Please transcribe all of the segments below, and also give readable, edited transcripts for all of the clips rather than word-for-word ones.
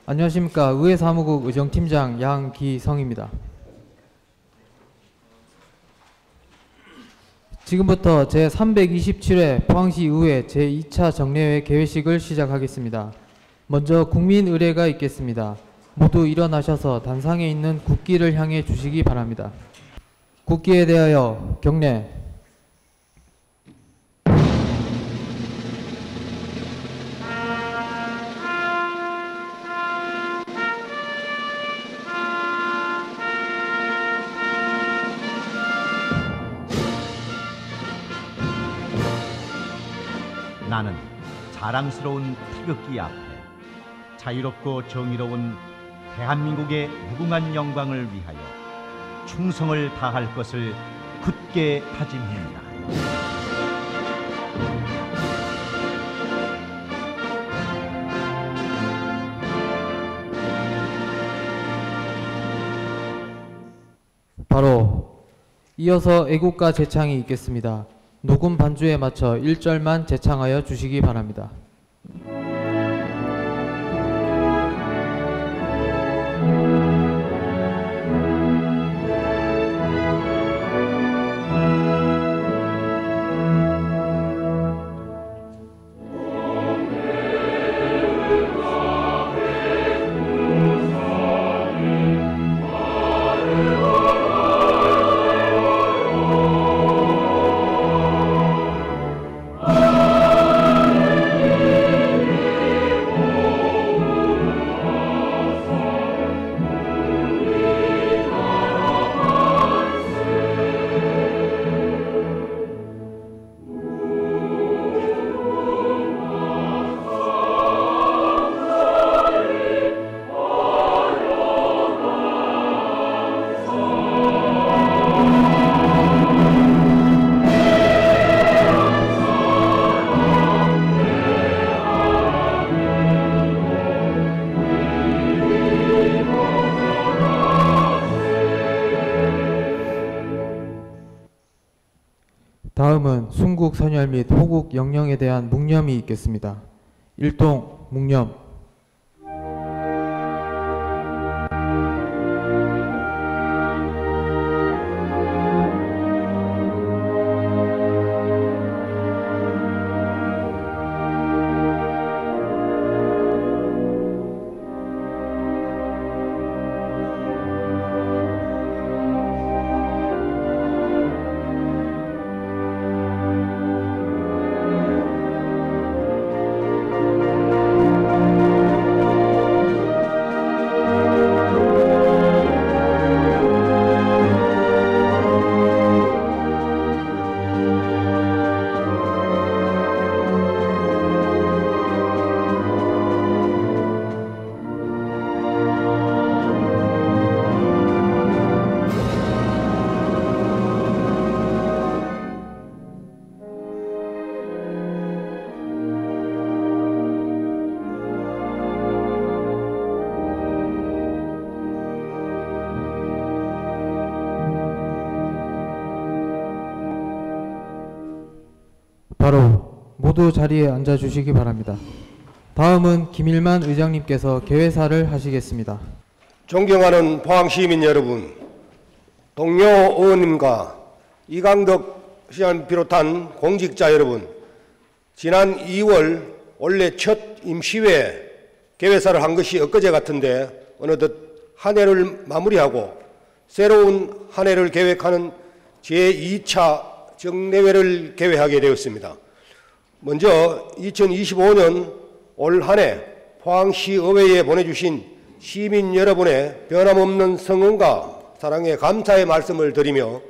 안녕하십니까. 의회사무국 의정팀장 양기성입니다. 지금부터 제327회 포항시 의회 제2차 정례회 개회식을 시작하겠습니다. 먼저 국민의례가 있겠습니다. 모두 일어나셔서 단상에 있는 국기를 향해 주시기 바랍니다. 국기에 대하여 경례. 나는 자랑스러운 태극기 앞에 자유롭고 정의로운 대한민국의 무궁한 영광을 위하여 충성을 다할 것을 굳게 다짐합니다. 바로 이어서 애국가 제창이 있겠습니다. 녹음 반주에 맞춰 1절만 제창하여 주시기 바랍니다. 다음은 순국 선열 및 호국 영령에 대한 묵념이 있겠습니다. 일동 묵념. 바로 모두 자리에 앉아주시기 바랍니다. 다음은 김일만 의장님께서 개회사를 하시겠습니다. 존경하는 포항시민 여러분, 동료 의원님과 이강덕 시장을 비롯한 공직자 여러분, 지난 2월 원래 첫 임시회 개회사를 한 것이 엊그제 같은데 어느덧 한 해를 마무리하고 새로운 한 해를 계획하는 제2차 정례회를 개회하게 되었습니다. 먼저 2025년 올 한 해 포항시의회에 보내주신 시민 여러분의 변함없는 성원과 사랑에 감사의 말씀을 드리며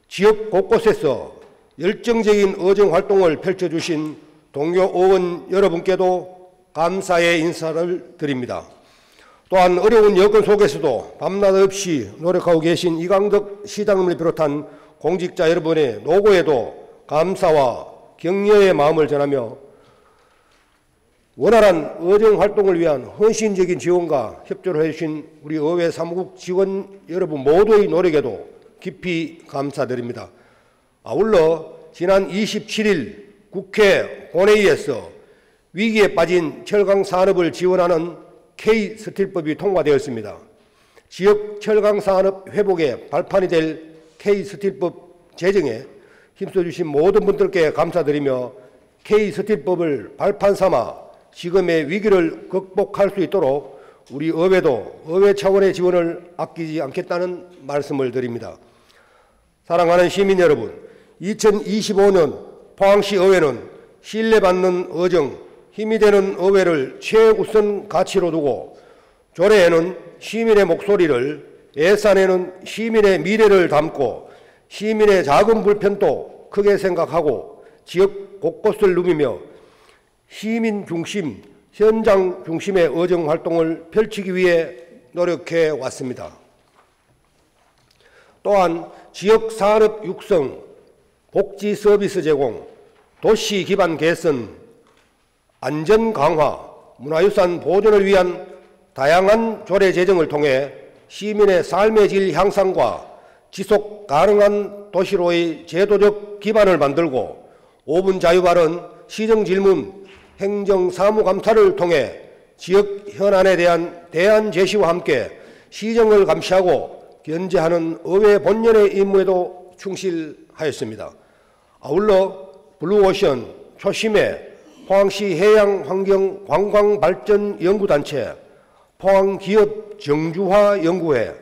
지역 곳곳에서 열정적인 의정활동을 펼쳐주신 동료 의원 여러분께도 감사의 인사를 드립니다. 또한 어려운 여건 속에서도 밤낮 없이 노력하고 계신 이강덕 시장님을 비롯한 공직자 여러분의 노고에도 감사와 격려의 마음을 전하며 원활한 의정활동을 위한 헌신적인 지원과 협조를 해주신 우리 의회 사무국 직원 여러분 모두의 노력에도 깊이 감사드립니다. 아울러 지난 27일 국회 본회의에서 위기에 빠진 철강 산업을 지원하는 K스틸법이 통과되었습니다. 지역 철강산업 회복의 발판이 될 K스틸법 제정에 힘써주신 모든 분들께 감사드리며 K스틸법을 발판 삼아 지금의 위기를 극복할 수 있도록 우리 의회도 의회 차원의 지원을 아끼지 않겠다는 말씀을 드립니다. 사랑하는 시민 여러분, 2025년 포항시 의회는 신뢰받는 의정, 힘이 되는 의회를 최우선 가치로 두고 조례에는 시민의 목소리를, 예산에는 시민의 미래를 담고 시민의 작은 불편도 크게 생각하고 지역 곳곳을 누비며 시민 중심, 현장 중심의 의정 활동을 펼치기 위해 노력해 왔습니다. 또한 지역 산업 육성, 복지 서비스 제공, 도시 기반 개선, 안전 강화, 문화유산 보존을 위한 다양한 조례 제정을 통해 시민의 삶의 질 향상과 지속 가능한 도시로의 제도적 기반을 만들고 5분 자유 발언, 시정 질문, 행정 사무감사를 통해 지역 현안에 대한 대안 제시와 함께 시정을 감시하고 견제하는 의회 본연의 임무에도 충실하였습니다. 아울러 블루오션, 초심에 포항시 해양환경관광발전연구단체, 포항기업 정주화연구회,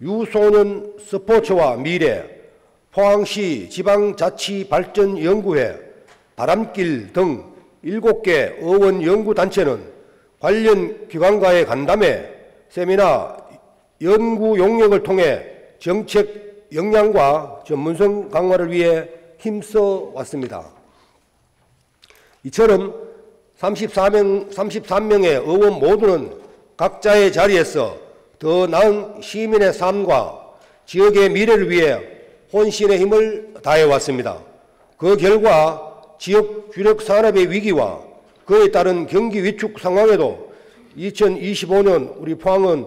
유소년 스포츠와 미래, 포항시 지방자치발전연구회, 바람길 등 7개 의원연구단체는 관련 기관과의 간담회, 세미나, 연구 용역을 통해 정책 역량과 전문성 강화를 위해 힘써 왔습니다. 이처럼 33명의 의원 모두는 각자의 자리에서 더 나은 시민의 삶과 지역의 미래를 위해 혼신의 힘을 다해왔습니다. 그 결과 지역 주력 산업의 위기와 그에 따른 경기 위축 상황에도 2025년 우리 포항은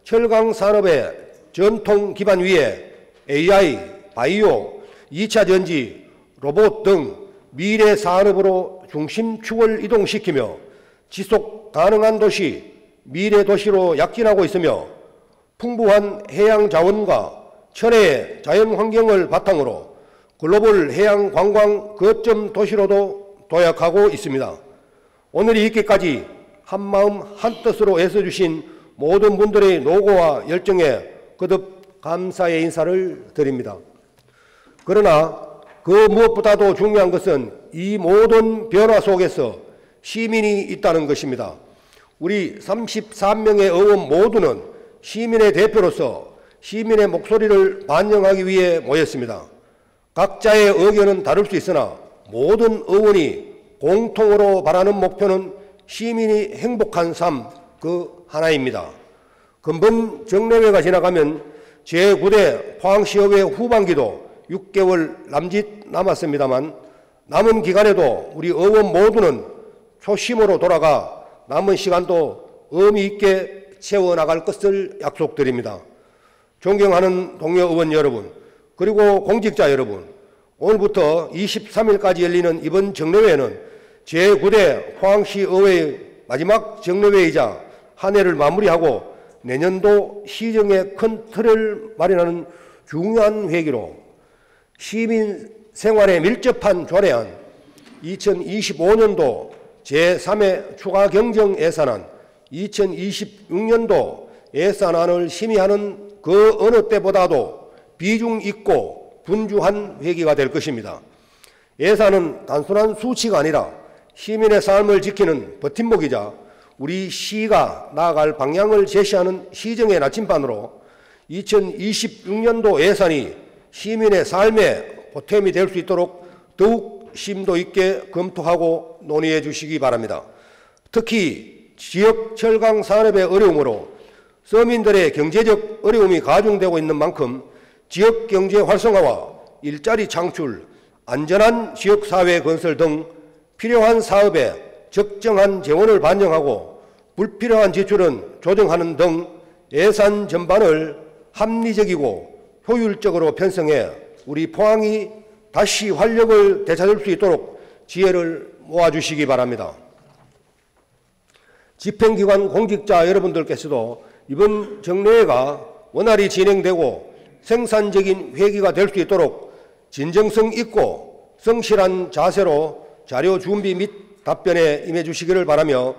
철강 산업의 전통 기반 위에 AI, 바이오, 2차 전지, 로봇 등 미래 산업으로 중심축을 이동시키며 지속 가능한 도시, 미래 도시로 약진하고 있으며 풍부한 해양 자원과 천혜의 자연 환경을 바탕으로 글로벌 해양 관광 거점 도시로도 도약하고 있습니다. 오늘 이 있기까지 한마음 한뜻으로 애써주신 모든 분들의 노고와 열정에 거듭 감사의 인사를 드립니다. 그러나 그 무엇보다도 중요한 것은 이 모든 변화 속에서 시민이 있다는 것입니다. 우리 33명의 의원 모두는 시민의 대표로서 시민의 목소리를 반영하기 위해 모였습니다. 각자의 의견은 다를 수 있으나 모든 의원이 공통으로 바라는 목표는 시민이 행복한 삶 그 하나입니다. 근본 정례회가 지나가면 제9대 포항시의회 후반기도 6개월 남짓 남았습니다만 남은 기간에도 우리 의원 모두는 초심으로 돌아가 남은 시간도 의미 있게 채워나갈 것을 약속드립니다. 존경하는 동료 의원 여러분, 그리고 공직자 여러분, 오늘부터 23일까지 열리는 이번 정례회는 제9대 포항시의회의 마지막 정례회이자 한 해를 마무리하고 내년도 시정의 큰 틀을 마련하는 중요한 회기로 시민 생활에 밀접한 조례안, 2025년도 제3회 추가 경정 예산안, 2026년도 예산안을 심의하는 그 어느 때보다도 비중 있고 분주한 회기가 될 것입니다. 예산은 단순한 수치가 아니라 시민의 삶을 지키는 버팀목이자 우리 시가 나아갈 방향을 제시하는 시정의 나침반으로 2026년도 예산이 시민의 삶에 보탬이 될 수 있도록 더욱 심도 있게 검토하고 논의해 주시기 바랍니다. 특히 지역 철강 산업의 어려움으로 서민들의 경제적 어려움이 가중되고 있는 만큼 지역 경제 활성화와 일자리 창출, 안전한 지역사회 건설 등 필요한 사업에 적정한 재원을 반영하고 불필요한 지출은 조정하는 등 예산 전반을 합리적이고 효율적으로 편성해 우리 포항이 다시 활력을 되찾을 수 있도록 지혜를 모아주시기 바랍니다. 집행기관 공직자 여러분들께서도 이번 정례회가 원활히 진행되고 생산적인 회기가 될 수 있도록 진정성 있고 성실한 자세로 자료 준비 및 답변에 임해 주시기를 바라며,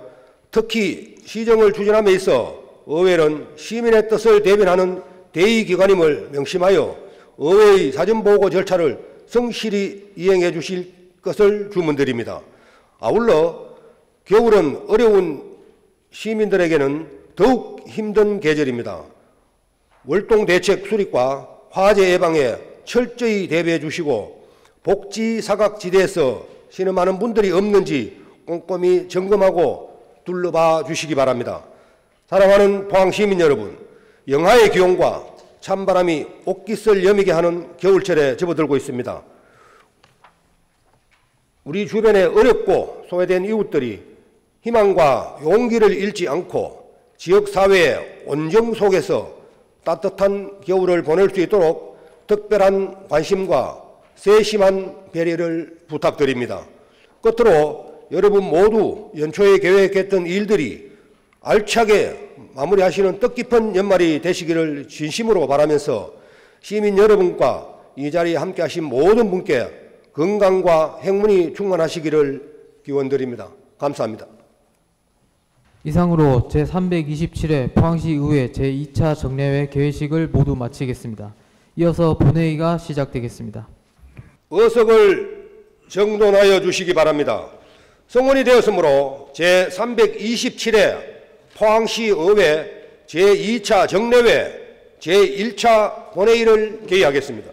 특히 시정을 추진함에 있어 의회는 시민의 뜻을 대변하는 대의기관임을 명심하여 의회의 사전보고 절차를 성실히 이행해 주실 것을 주문드립니다. 아울러 겨울은 어려운 시민들에게는 더욱 힘든 계절입니다. 월동대책 수립과 화재 예방에 철저히 대비해 주시고 복지 사각지대에서 신음하는 분들이 없는지 꼼꼼히 점검하고 둘러봐 주시기 바랍니다. 사랑하는 포항시민 여러분, 영하의 기온과 찬바람이 옷깃을 여미게 하는 겨울철에 접어들고 있습니다. 우리 주변에 어렵고 소외된 이웃들이 희망과 용기를 잃지 않고 지역사회의 온정 속에서 따뜻한 겨울을 보낼 수 있도록 특별한 관심과 세심한 배려를 부탁드립니다. 끝으로 여러분 모두 연초에 계획했던 일들이 알차게 마무리하시는 뜻깊은 연말이 되시기를 진심으로 바라면서 시민 여러분과 이 자리에 함께하신 모든 분께 건강과 행운이 충만하시기를 기원드립니다. 감사합니다. 이상으로 제327회 포항시의회 제2차 정례회 개회식을 모두 마치겠습니다. 이어서 본회의가 시작되겠습니다. 의석을 정돈하여 주시기 바랍니다. 성원이 되었으므로 제327회 포항시의회 제2차 정례회 제1차 본회의를 개의하겠습니다.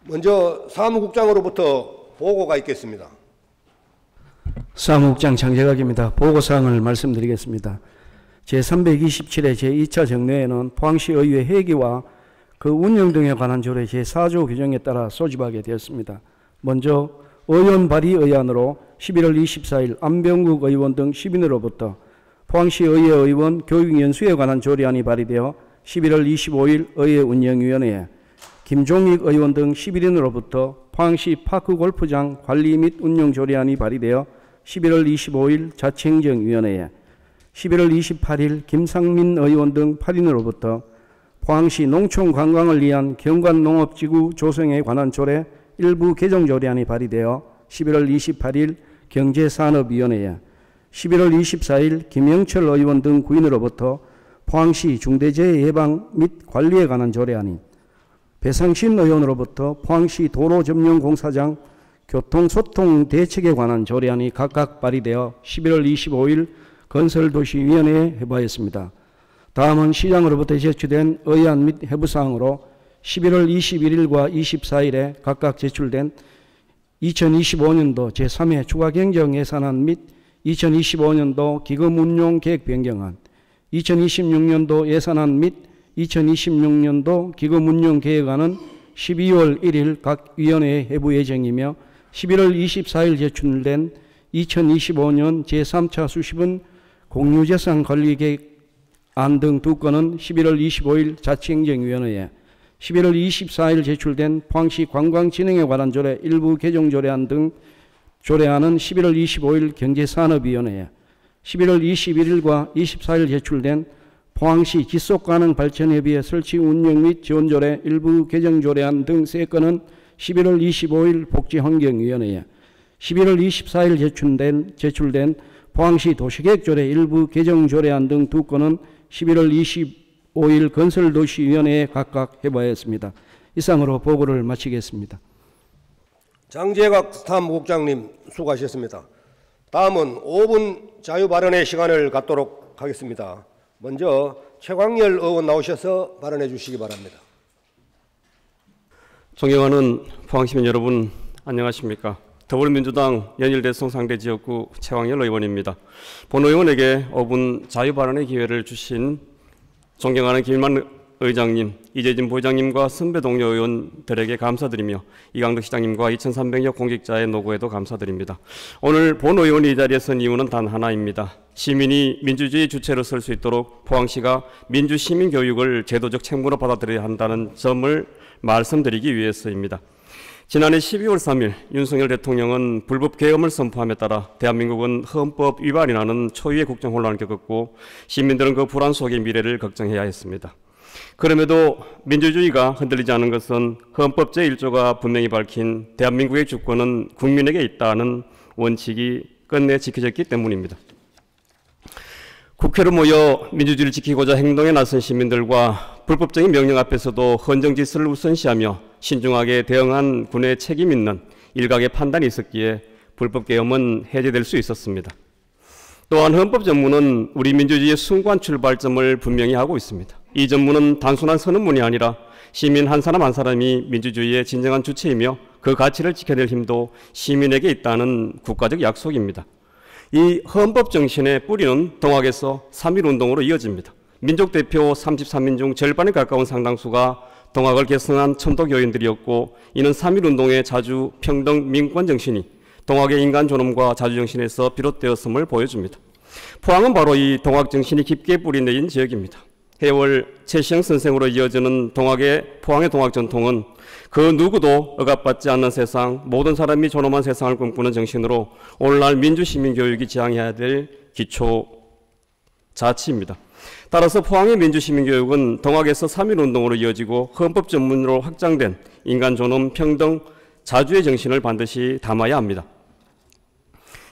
먼저 사무국장으로부터 보고가 있겠습니다. 사무국장 장재각입니다. 보고사항을 말씀드리겠습니다. 제327회 제2차 정례회는 포항시의회 회기와 그 운영 등에 관한 조례 제4조 규정에 따라 소집하게 되었습니다. 먼저 의원 발의 의안으로 11월 24일 안병국 의원 등 10인으로부터 포항시의회 의원 교육연수에 관한 조례안이 발의되어 11월 25일 의회 운영위원회에, 김종익 의원 등 11인으로부터 포항시 파크골프장 관리 및 운영 조례안이 발의되어 11월 25일 자치행정위원회에, 11월 28일 김상민 의원 등 8인으로부터 포항시 농촌관광을 위한 경관농업지구 조성에 관한 조례 일부 개정 조례안이 발의되어 11월 28일 경제산업위원회에, 11월 24일 김영철 의원 등 9인으로부터 포항시 중대재해 예방 및 관리에 관한 조례안이, 배상신 의원으로부터 포항시 도로점령공사장 교통소통 대책에 관한 조례안이 각각 발의되어 11월 25일 건설도시위원회에 회부하였습니다. 다음은 시장으로부터 제출된 의안 및 회부사항으로 11월 21일과 24일에 각각 제출된 2025년도 제3회 추가경정예산안 및 2025년도 기금운용계획 변경안, 2026년도 예산안 및 2026년도 기금운용계획안은 12월 1일 각 위원회에 회부 예정이며, 11월 24일 제출된 2025년 제3차 수십은 공유재산관리계획안 등 2건은 11월 25일 자치행정위원회에, 11월 24일 제출된 포항시 관광진흥에 관한 조례 일부 개정 조례안 등 조례안은 11월 25일 경제산업위원회에, 11월 21일과 24일 제출된 포항시 지속가능발전협의회 설치 운영 및 지원조례 일부 개정 조례안 등 3건은 11월 25일 복지환경위원회에, 11월 24일 제출된 포항시 도시계획조례 일부 개정 조례안 등 2건은 11월 25일 건설도시위원회에 각각 회부하였습니다. 이상으로 보고를 마치겠습니다. 장재각 사무국장님 수고하셨습니다. 다음은 5분 자유발언의 시간을 갖도록 하겠습니다. 먼저 최광열 의원 나오셔서 발언해 주시기 바랍니다. 존경하는 포항시민 여러분, 안녕하십니까. 더불어민주당 연일대성 상대지역구 최광열 의원입니다. 본 의원에게 5분 자유발언의 기회를 주신 존경하는 김일만 의장님, 이재진 부회장님과 선배 동료 의원들에게 감사드리며 이강덕 시장님과 2,300여 공직자의 노고에도 감사드립니다. 오늘 본 의원이 이 자리에 선 이유는 단 하나입니다. 시민이 민주주의 주체로 설 수 있도록 포항시가 민주시민교육을 제도적 책무로 받아들여야 한다는 점을 말씀드리기 위해서입니다. 지난해 12월 3일 윤석열 대통령은 불법 계엄을 선포함에 따라 대한민국은 헌법 위반이라는 초유의 국정 혼란을 겪었고 시민들은 그 불안 속의 미래를 걱정해야 했습니다. 그럼에도 민주주의가 흔들리지 않은 것은 헌법 제1조가 분명히 밝힌 대한민국의 주권은 국민에게 있다는 원칙이 끝내 지켜졌기 때문입니다. 국회로 모여 민주주의를 지키고자 행동에 나선 시민들과 불법적인 명령 앞에서도 헌정질서를 우선시하며 신중하게 대응한 군의 책임 있는 일각의 판단이 있었기에 불법 계엄은 해제될 수 있었습니다. 또한 헌법 전문은 우리 민주주의의 숭고한 출발점을 분명히 하고 있습니다. 이 전문은 단순한 선언문이 아니라 시민 한 사람 한 사람이 민주주의의 진정한 주체이며 그 가치를 지켜낼 힘도 시민에게 있다는 국가적 약속입니다. 이 헌법 정신의 뿌리는 동학에서 3.1운동으로 이어집니다. 민족 대표 33인 중 절반에 가까운 상당수가 동학을 계승한 천도교인들이었고 이는 3.1운동의 자주, 평등, 민권 정신이 동학의 인간 존엄과 자주 정신에서 비롯되었음을 보여줍니다. 포항은 바로 이 동학 정신이 깊게 뿌리내린 지역입니다. 해월 최시영 선생으로 이어지는 포항의 동학 전통은 그 누구도 억압받지 않는 세상, 모든 사람이 존엄한 세상을 꿈꾸는 정신으로 오늘날 민주시민교육이 지향해야 될 기초 자치입니다. 따라서 포항의 민주시민교육은 동학에서 3.1운동으로 이어지고 헌법 전문으로 확장된 인간 존엄, 평등, 자주의 정신을 반드시 담아야 합니다.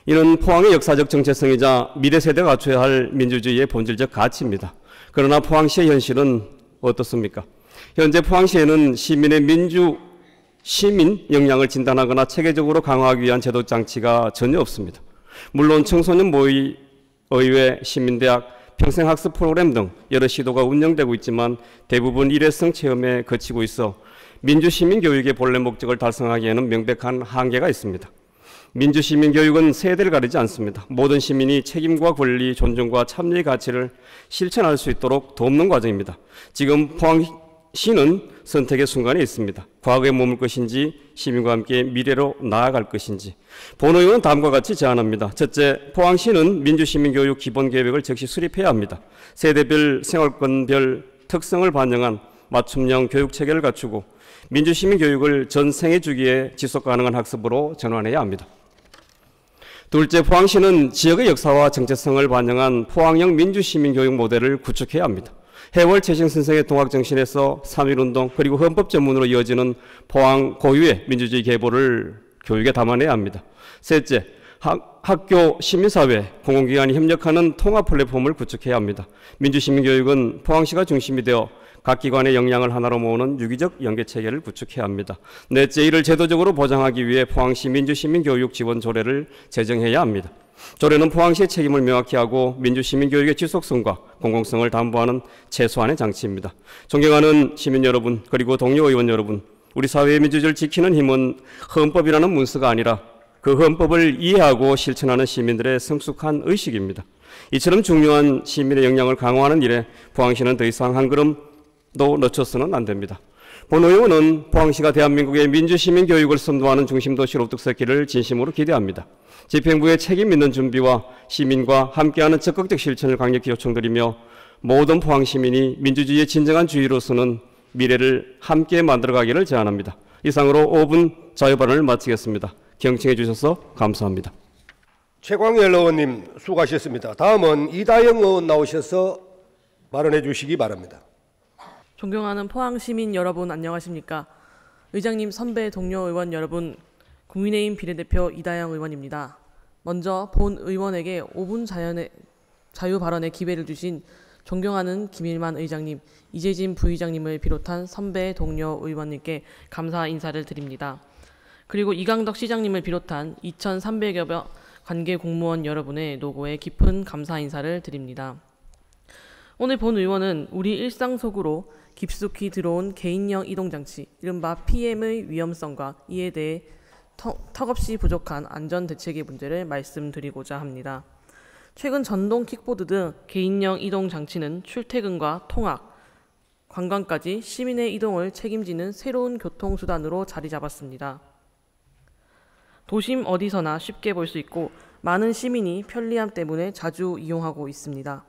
이는 포항의 역사적 정체성이자 미래 세대가 갖춰야 할 민주주의의 본질적 가치입니다. 그러나 포항시의 현실은 어떻습니까? 현재 포항시에는 시민의 시민 역량을 진단하거나 체계적으로 강화하기 위한 제도 장치가 전혀 없습니다. 물론 청소년 모의의회, 시민대학, 평생학습 프로그램 등 여러 시도가 운영되고 있지만 대부분 일회성 체험에 그치고 있어 민주시민교육의 본래 목적을 달성하기에는 명백한 한계가 있습니다. 민주시민교육은 세대를 가리지 않습니다. 모든 시민이 책임과 권리, 존중과 참여의 가치를 실천할 수 있도록 돕는 과정입니다. 지금 포항시는 선택의 순간에 있습니다. 과거에 머물 것인지 시민과 함께 미래로 나아갈 것인지. 본의원은 다음과 같이 제안합니다. 첫째, 포항시는 민주시민교육 기본계획을 즉시 수립해야 합니다. 세대별, 생활권별 특성을 반영한 맞춤형 교육체계를 갖추고 민주시민교육을 전 생애 주기에 지속가능한 학습으로 전환해야 합니다. 둘째, 포항시는 지역의 역사와 정체성을 반영한 포항형 민주시민교육 모델을 구축해야 합니다. 해월 최시영 선생의 동학정신에서 3.1운동 그리고 헌법 전문으로 이어지는 포항 고유의 민주주의 계보를 교육에 담아내야 합니다. 셋째, 학교, 시민사회, 공공기관이 협력하는 통합 플랫폼을 구축해야 합니다. 민주시민교육은 포항시가 중심이 되어 각 기관의 역량을 하나로 모으는 유기적 연계체계를 구축해야 합니다. 넷째, 이를 제도적으로 보장하기 위해 포항시 민주시민교육 지원 조례를 제정해야 합니다. 조례는 포항시의 책임을 명확히 하고 민주시민교육의 지속성과 공공성을 담보하는 최소한의 장치입니다. 존경하는 시민 여러분, 그리고 동료 의원 여러분, 우리 사회의 민주주의를 지키는 힘은 헌법이라는 문서가 아니라 그 헌법을 이해하고 실천하는 시민들의 성숙한 의식입니다. 이처럼 중요한 시민의 역량을 강화하는 일에 포항시는 더 이상 한 걸음도 늦춰서는 안 됩니다. 본 의원은 포항시가 대한민국의 민주시민교육을 선도하는 중심도시로 우뚝 섰기를 진심으로 기대합니다. 집행부의 책임 있는 준비와 시민과 함께하는 적극적 실천을 강력히 요청드리며 모든 포항시민이 민주주의의 진정한 주의로서는 미래를 함께 만들어가기를 제안합니다. 이상으로 5분 자유발언을 마치겠습니다. 경청해 주셔서 감사합니다. 최광열 의원님 수고하셨습니다. 다음은 이다영 의원 나오셔서 발언해 주시기 바랍니다. 존경하는 포항시민 여러분 안녕하십니까. 의장님, 선배 동료 의원 여러분, 국민의힘 비례대표 이다영 의원입니다. 먼저 본 의원에게 5분 자유 발언의 기회를 주신 존경하는 김일만 의장님, 이재진 부의장님을 비롯한 선배 동료 의원님께 감사 인사를 드립니다. 그리고 이강덕 시장님을 비롯한 2,300여 관계 공무원 여러분의 노고에 깊은 감사 인사를 드립니다. 오늘 본 의원은 우리 일상 속으로 깊숙이 들어온 개인형 이동장치, 이른바 PM의 위험성과 이에 대해 턱없이 부족한 안전대책의 문제를 말씀드리고자 합니다. 최근 전동 킥보드 등 개인형 이동장치는 출퇴근과 통학, 관광까지 시민의 이동을 책임지는 새로운 교통수단으로 자리 잡았습니다. 도심 어디서나 쉽게 볼 수 있고 많은 시민이 편리함 때문에 자주 이용하고 있습니다.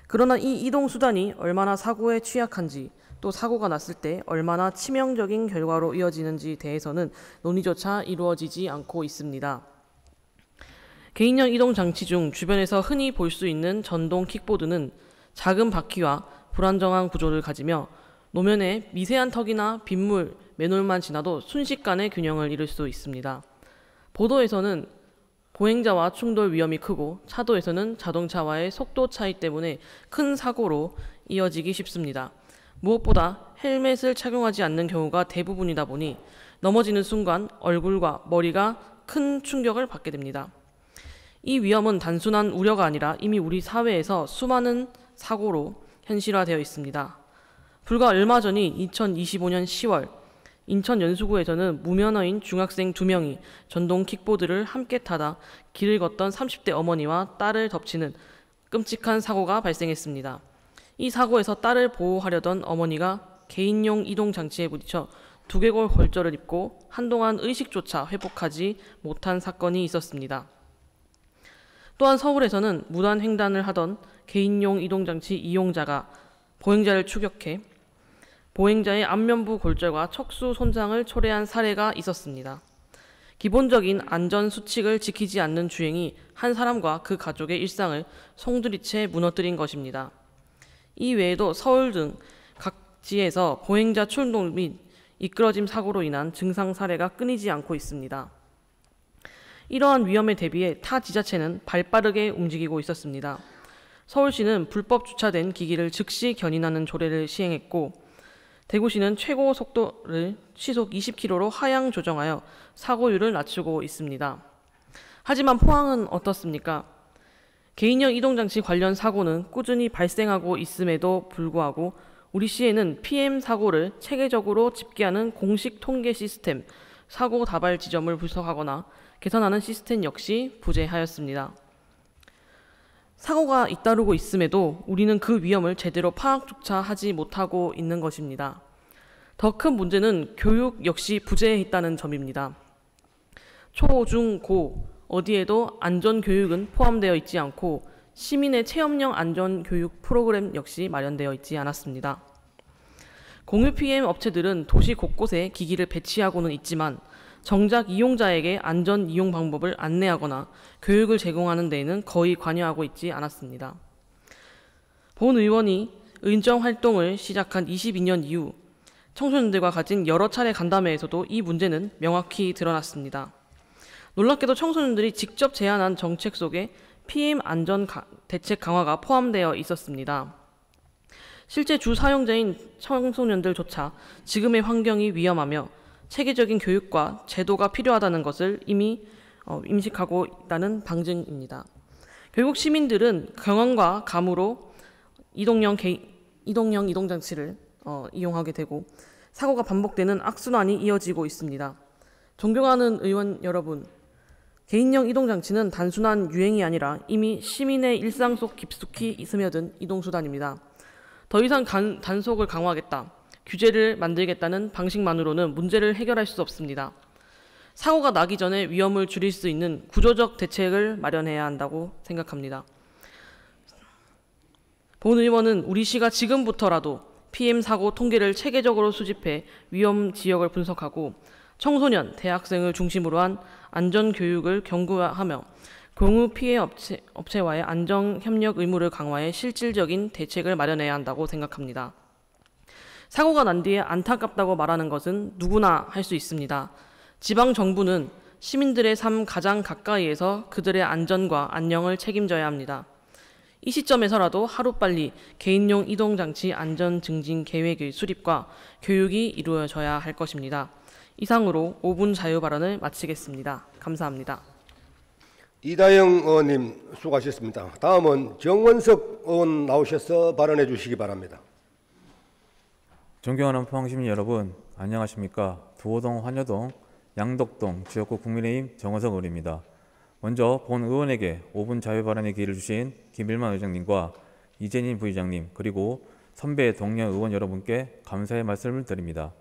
그러나 이 이동수단이 얼마나 사고에 취약한지, 또 사고가 났을 때 얼마나 치명적인 결과로 이어지는지 대해서는 논의조차 이루어지지 않고 있습니다. 개인형 이동 장치 중 주변에서 흔히 볼 수 있는 전동 킥보드는 작은 바퀴와 불안정한 구조를 가지며 노면에 미세한 턱이나 빗물, 맨홀만 지나도 순식간에 균형을 잃을 수 있습니다. 보도에서는 보행자와 충돌 위험이 크고 차도에서는 자동차와의 속도 차이 때문에 큰 사고로 이어지기 쉽습니다. 무엇보다 헬멧을 착용하지 않는 경우가 대부분이다 보니 넘어지는 순간 얼굴과 머리가 큰 충격을 받게 됩니다. 이 위험은 단순한 우려가 아니라 이미 우리 사회에서 수많은 사고로 현실화되어 있습니다. 불과 얼마 전인 2025년 10월 인천 연수구에서는 무면허인 중학생 2명이 전동 킥보드를 함께 타다 길을 걷던 30대 어머니와 딸을 덮치는 끔찍한 사고가 발생했습니다. 이 사고에서 딸을 보호하려던 어머니가 개인용 이동장치에 부딪혀 두개골 골절을 입고 한동안 의식조차 회복하지 못한 사건이 있었습니다. 또한 서울에서는 무단 횡단을 하던 개인용 이동장치 이용자가 보행자를 추격해 보행자의 안면부 골절과 척수 손상을 초래한 사례가 있었습니다. 기본적인 안전수칙을 지키지 않는 주행이 한 사람과 그 가족의 일상을 송두리째 무너뜨린 것입니다. 이 외에도 서울 등 각지에서 보행자 충돌 및 미끄러짐 사고로 인한 증상 사례가 끊이지 않고 있습니다. 이러한 위험에 대비해 타 지자체는 발빠르게 움직이고 있었습니다. 서울시는 불법 주차된 기기를 즉시 견인하는 조례를 시행했고 대구시는 최고 속도를 시속 20km로 하향 조정하여 사고율을 낮추고 있습니다. 하지만 포항은 어떻습니까? 개인형 이동장치 관련 사고는 꾸준히 발생하고 있음에도 불구하고 우리 시에는 PM 사고를 체계적으로 집계하는 공식 통계 시스템, 사고 다발 지점을 분석하거나 개선하는 시스템 역시 부재하였습니다. 사고가 잇따르고 있음에도 우리는 그 위험을 제대로 파악조차 하지 못하고 있는 것입니다. 더 큰 문제는 교육 역시 부재해 있다는 점입니다. 초, 중, 고 어디에도 안전교육은 포함되어 있지 않고 시민의 체험형 안전교육 프로그램 역시 마련되어 있지 않았습니다. 공유 PM 업체들은 도시 곳곳에 기기를 배치하고는 있지만 정작 이용자에게 안전 이용 방법을 안내하거나 교육을 제공하는 데에는 거의 관여하고 있지 않았습니다. 본 의원이 의정 활동을 시작한 22년 이후 청소년들과 가진 여러 차례 간담회에서도 이 문제는 명확히 드러났습니다. 놀랍게도 청소년들이 직접 제안한 정책 속에 PM 안전 대책 강화가 포함되어 있었습니다. 실제 주 사용자인 청소년들조차 지금의 환경이 위험하며 체계적인 교육과 제도가 필요하다는 것을 이미 인식하고 있다는 방증입니다. 결국 시민들은 경험과 감으로 이동형 이동장치를 이용하게 되고 사고가 반복되는 악순환이 이어지고 있습니다. 존경하는 의원 여러분, 개인형 이동장치는 단순한 유행이 아니라 이미 시민의 일상 속 깊숙이 스며든 이동수단입니다. 더 이상 단속을 강화하겠다, 규제를 만들겠다는 방식만으로는 문제를 해결할 수 없습니다. 사고가 나기 전에 위험을 줄일 수 있는 구조적 대책을 마련해야 한다고 생각합니다. 본 의원은 우리 시가 지금부터라도 PM 사고 통계를 체계적으로 수집해 위험 지역을 분석하고 청소년, 대학생을 중심으로 한 안전교육을 견고화하며 공유 피해 업체와의 안전협력 의무를 강화해 실질적인 대책을 마련해야 한다고 생각합니다. 사고가 난 뒤에 안타깝다고 말하는 것은 누구나 할 수 있습니다. 지방정부는 시민들의 삶 가장 가까이에서 그들의 안전과 안녕을 책임져야 합니다. 이 시점에서라도 하루빨리 개인용 이동장치 안전증진 계획의 수립과 교육이 이루어져야 할 것입니다. 이상으로 5분 자유발언을 마치겠습니다. 감사합니다. 이다영 의원님 수고하셨습니다. 다음은 정원석 의원 나오셔서 발언해 주시기 바랍니다. 존경하는 포항시민 여러분, 안녕하십니까? 두호동, 환여동, 양덕동 지역구 국민의힘 정원석 의원입니다. 먼저 본 의원에게 5분 자유 발언의 기회를 주신 김일만 의장님과 이재님 부의장님 그리고 선배 동료 의원 여러분께 감사의 말씀을 드립니다.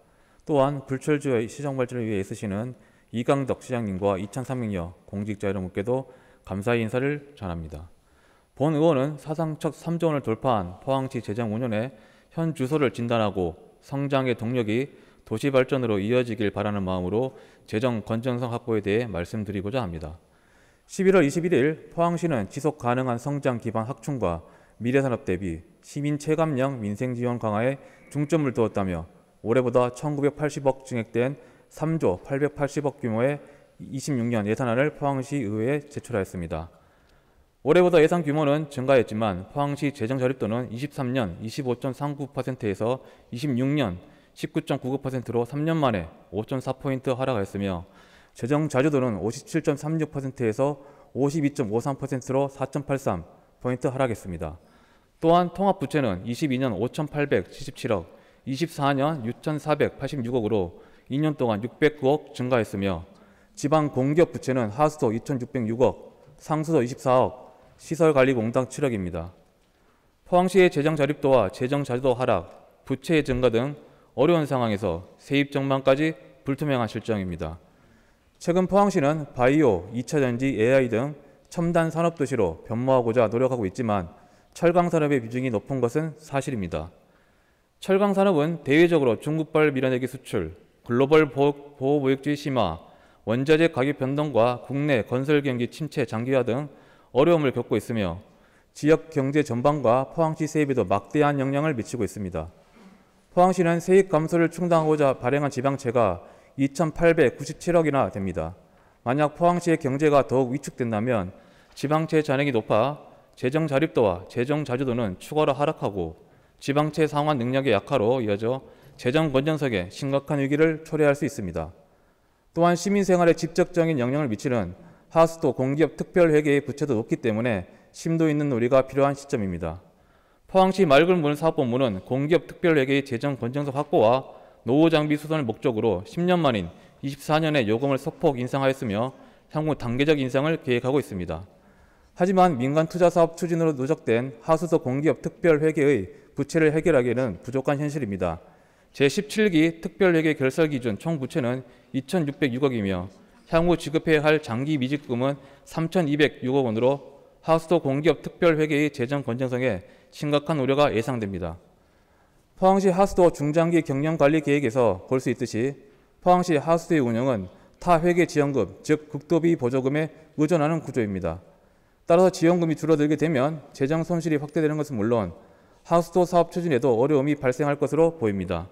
또한 굴철지의 시정 발전을 위해 애쓰시는 이강덕 시장님과 2,300여 공직자 여러분께도 감사의 인사를 전합니다. 본 의원은 사상 첫 3조 원을 돌파한 포항시 재정 5년에 현 주소를 진단하고 성장의 동력이 도시 발전으로 이어지길 바라는 마음으로 재정 건전성 확보에 대해 말씀드리고자 합니다. 11월 21일 포항시는 지속 가능한 성장 기반 확충과 미래산업 대비 시민 체감형 민생 지원 강화에 중점을 두었다며 올해보다 1980억 증액된 3조 880억 규모의 26년 예산안을 포항시 의회에 제출하였습니다. 올해보다 예산 규모는 증가했지만 포항시 재정 자립도는 23년 25.39%에서 26년 19.99%로 3년 만에 5.4포인트 하락하였으며 재정 자주도는 57.36%에서 52.53%로 4.83포인트 하락했습니다. 또한 통합부채는 22년 5,877억, 24년 6,486억으로 2년 동안 609억 증가했으며 지방 공기업 부채는 하수도 2,606억, 상수도 24억, 시설관리공단 7억입니다. 포항시의 재정 자립도와 재정 자주도 하락, 부채의 증가 등 어려운 상황에서 세입 전망까지 불투명한 실정입니다. 최근 포항시는 바이오, 2차전지, AI 등 첨단 산업도시로 변모하고자 노력하고 있지만 철강산업의 비중이 높은 것은 사실입니다. 철강산업은 대외적으로 중국발 밀어내기 수출, 글로벌 보호무역주의 심화, 원자재 가격 변동과 국내 건설 경기 침체 장기화 등 어려움을 겪고 있으며 지역 경제 전반과 포항시 세입에도 막대한 영향을 미치고 있습니다. 포항시는 세입 감소를 충당하고자 발행한 지방채가 2,897억이나 됩니다. 만약 포항시의 경제가 더욱 위축된다면 지방채 잔액이 높아 재정 자립도와 재정 자주도는 추가로 하락하고 지방채 상환 능력의 약화로 이어져 재정 건전성에 심각한 위기를 초래할 수 있습니다. 또한 시민생활에 직접적인 영향을 미치는 하수도 공기업 특별회계의 부채도 높기 때문에 심도 있는 논의가 필요한 시점입니다. 포항시 맑은물 사업본부는 공기업 특별회계의 재정 건전성 확보와 노후 장비 수선을 목적으로 10년 만인 24년에 요금을 소폭 인상하였으며 향후 단계적 인상을 계획하고 있습니다. 하지만 민간 투자 사업 추진으로 누적된 하수도 공기업 특별회계의 부채를 해결하기에는 부족한 현실입니다. 제17기 특별회계 결설 기준 총 부채는 2,606억이며 향후 지급해야 할 장기 미지급금은 3,206억 원으로 하수도 공기업 특별회계의 재정 건전성에 심각한 우려가 예상됩니다. 포항시 하수도 중장기 경영관리 계획에서 볼 수 있듯이 포항시 하수도의 운영은 타 회계 지원금, 즉 국도비 보조금에 의존하는 구조입니다. 따라서 지원금이 줄어들게 되면 재정 손실이 확대되는 것은 물론 하수도 사업 추진에도 어려움이 발생할 것으로 보입니다.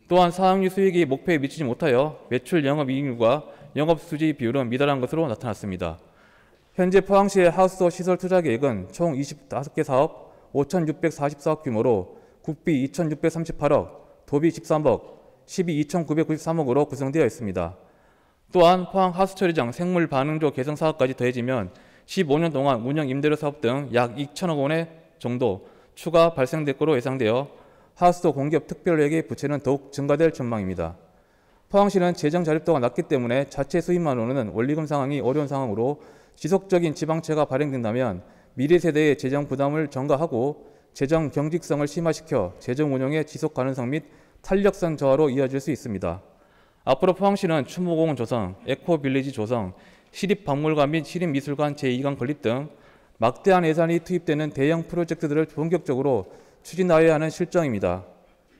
또한 사업류 수익이 목표에 미치지 못하여 매출 영업이익률과 영업수지 비율은 미달한 것으로 나타났습니다. 현재 포항시의 하수도 시설 투자 계획은 총 25개 사업 5,644억 규모로 국비 2,638억, 도비 13억, 시비 2,993억으로 구성되어 있습니다. 또한 포항 하수처리장 생물 반응조 개선 사업까지 더해지면 15년 동안 운영 임대료 사업 등 약 2천억 원의 정도 추가 발생될 것으로 예상되어 하수도 공기업 특별회계 부채는 더욱 증가될 전망입니다. 포항시는 재정 자립도가 낮기 때문에 자체 수입만으로는 원리금 상황이 어려운 상황으로 지속적인 지방채가 발행된다면 미래 세대의 재정 부담을 전가하고 재정 경직성을 심화시켜 재정 운용의 지속 가능성 및 탄력성 저하로 이어질 수 있습니다. 앞으로 포항시는 추모공원 조성, 에코빌리지 조성, 시립박물관 및 시립미술관 제2관 건립 등 막대한 예산이 투입되는 대형 프로젝트들을 본격적으로 추진하여야 하는 실정입니다.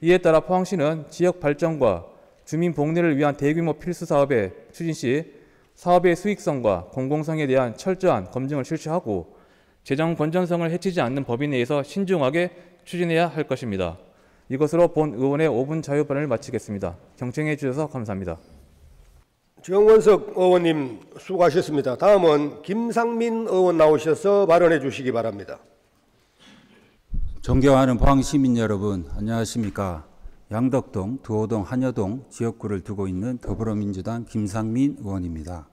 이에 따라 포항시는 지역 발전과 주민 복리를 위한 대규모 필수 사업의 추진 시 사업의 수익성과 공공성에 대한 철저한 검증을 실시하고 재정 건전성을 해치지 않는 법인 내에서 신중하게 추진해야 할 것입니다. 이것으로 본 의원의 5분 자유 발언을 마치겠습니다. 경청해 주셔서 감사합니다. 정원석 의원님 수고하셨습니다. 다음은 김상민 의원 나오셔서 발언해 주시기 바랍니다. 존경하는 포항시민 여러분, 안녕하십니까. 양덕동, 두호동, 한여동 지역구를 두고 있는 더불어민주당 김상민 의원입니다.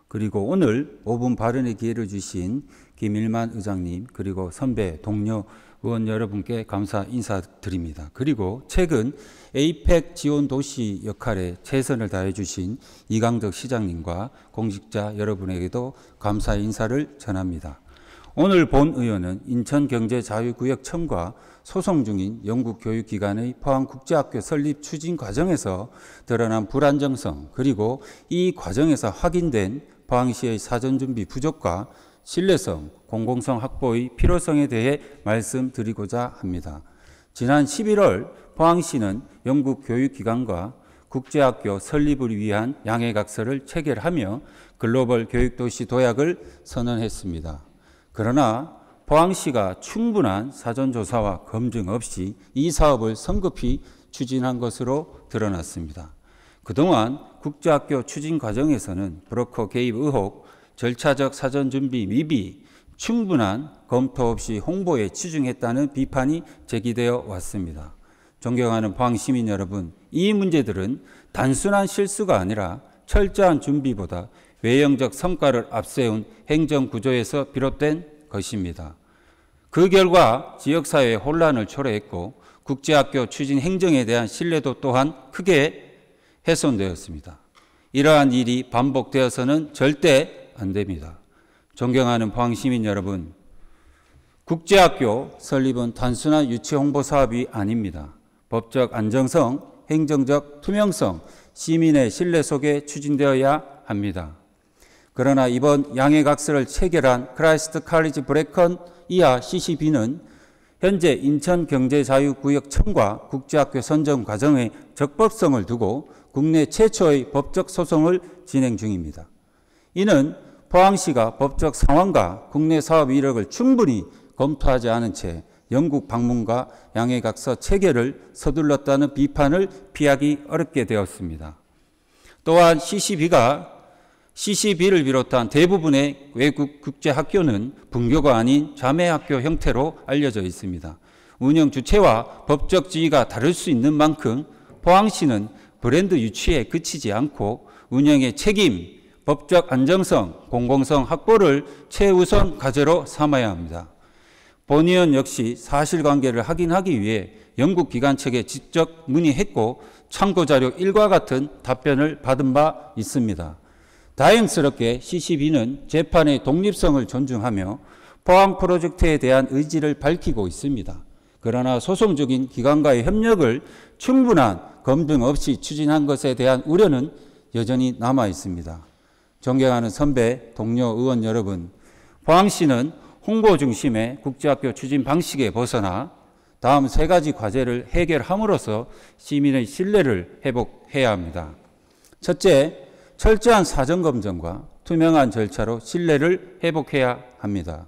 그리고 오늘 5분 발언의 기회를 주신 김일만 의장님, 그리고 선배, 동료 의원 여러분께 감사 인사드립니다. 그리고 최근 에이펙 지원 도시 역할에 최선을 다해 주신 이강덕 시장님과 공직자 여러분에게도 감사 인사를 전합니다. 오늘 본 의원은 인천경제자유구역 첨가 소송 중인 영국교육기관의 포항국제학교 설립 추진 과정에서 드러난 불안정성, 그리고 이 과정에서 확인된 포항시의 사전준비 부족과 신뢰성, 공공성 확보의 필요성에 대해 말씀드리고자 합니다. 지난 11월 포항시는 영국 교육기관과 국제학교 설립을 위한 양해각서를 체결하며 글로벌 교육도시 도약을 선언했습니다. 그러나 포항시가 충분한 사전조사와 검증 없이 이 사업을 성급히 추진한 것으로 드러났습니다. 그동안 국제학교 추진 과정에서는 브로커 개입 의혹, 절차적 사전준비 미비, 충분한 검토 없이 홍보에 치중했다는 비판이 제기되어 왔습니다. 존경하는 포항시민 여러분, 이 문제들은 단순한 실수가 아니라 철저한 준비보다 외형적 성과를 앞세운 행정구조에서 비롯된 것입니다. 그 결과 지역사회의 혼란을 초래했고 국제학교 추진 행정에 대한 신뢰도 또한 크게 훼손되었습니다. 이러한 일이 반복되어서는 절대 안 됩니다. 존경하는 포항시민 여러분, 국제학교 설립은 단순한 유치 홍보 사업이 아닙니다. 법적 안정성, 행정적 투명성, 시민의 신뢰 속에 추진되어야 합니다. 그러나 이번 양해각서를 체결한 크라이스트 칼리지 브레컨 이하 CCB는 현재 인천경제자유구역청과 국제학교 선정 과정의 적법성을 두고 국내 최초의 법적 소송을 진행 중입니다. 이는 포항시가 법적 상황과 국내 사업 이력을 충분히 검토하지 않은 채 영국 방문과 양해각서 체결을 서둘렀다는 비판을 피하기 어렵게 되었습니다. 또한 CCB를 비롯한 대부분의 외국 국제학교는 분교가 아닌 자매학교 형태로 알려져 있습니다. 운영 주체와 법적 지위가 다를 수 있는 만큼 포항시는 브랜드 유치에 그치지 않고 운영의 책임, 법적 안정성, 공공성 확보를 최우선 과제로 삼아야 합니다. 본 의원 역시 사실관계를 확인하기 위해 영국 기관 측에 직접 문의했고 참고자료 1과 같은 답변을 받은 바 있습니다. 다행스럽게 CCB는 재판의 독립성을 존중하며 포항 프로젝트에 대한 의지를 밝히고 있습니다. 그러나 소송 중인 기관과의 협력을 충분한 검증 없이 추진한 것에 대한 우려는 여전히 남아 있습니다. 존경하는 선배, 동료 의원 여러분, 포항시는 홍보 중심의 국제학교 추진 방식에 벗어나 다음 세 가지 과제를 해결함으로써 시민의 신뢰를 회복해야 합니다. 첫째, 철저한 사전검증과 투명한 절차로 신뢰를 회복해야 합니다.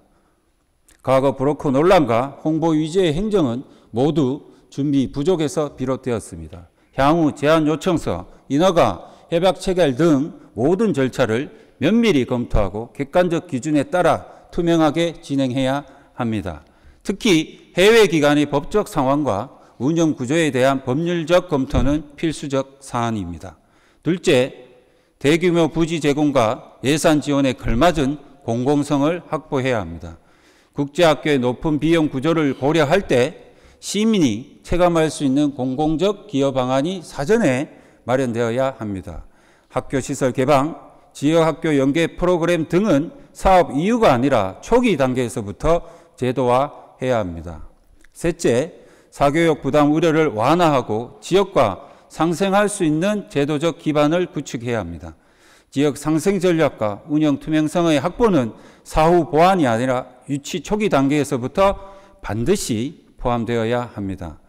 과거 브로커 논란과 홍보 위주의 행정은 모두 준비 부족에서 비롯되었습니다. 향후 제안 요청서, 인허가, 협약 체결 등 모든 절차를 면밀히 검토하고 객관적 기준에 따라 투명하게 진행해야 합니다. 특히 해외 기관의 법적 상황과 운영 구조에 대한 법률적 검토는 필수적 사안입니다. 둘째, 대규모 부지 제공과 예산 지원에 걸맞은 공공성을 확보해야 합니다. 국제학교의 높은 비용 구조를 고려할 때 시민이 체감할 수 있는 공공적 기여 방안이 사전에 마련되어야 합니다. 학교 시설 개방, 지역학교 연계 프로그램 등은 사업 이유가 아니라 초기 단계에서부터 제도화해야 합니다. 셋째, 사교육 부담 우려를 완화하고 지역과 상생할 수 있는 제도적 기반을 구축해야 합니다. 지역 상생 전략과 운영 투명성의 확보는 사후 보완이 아니라 유치 초기 단계에서부터 반드시 포함되어야 합니다.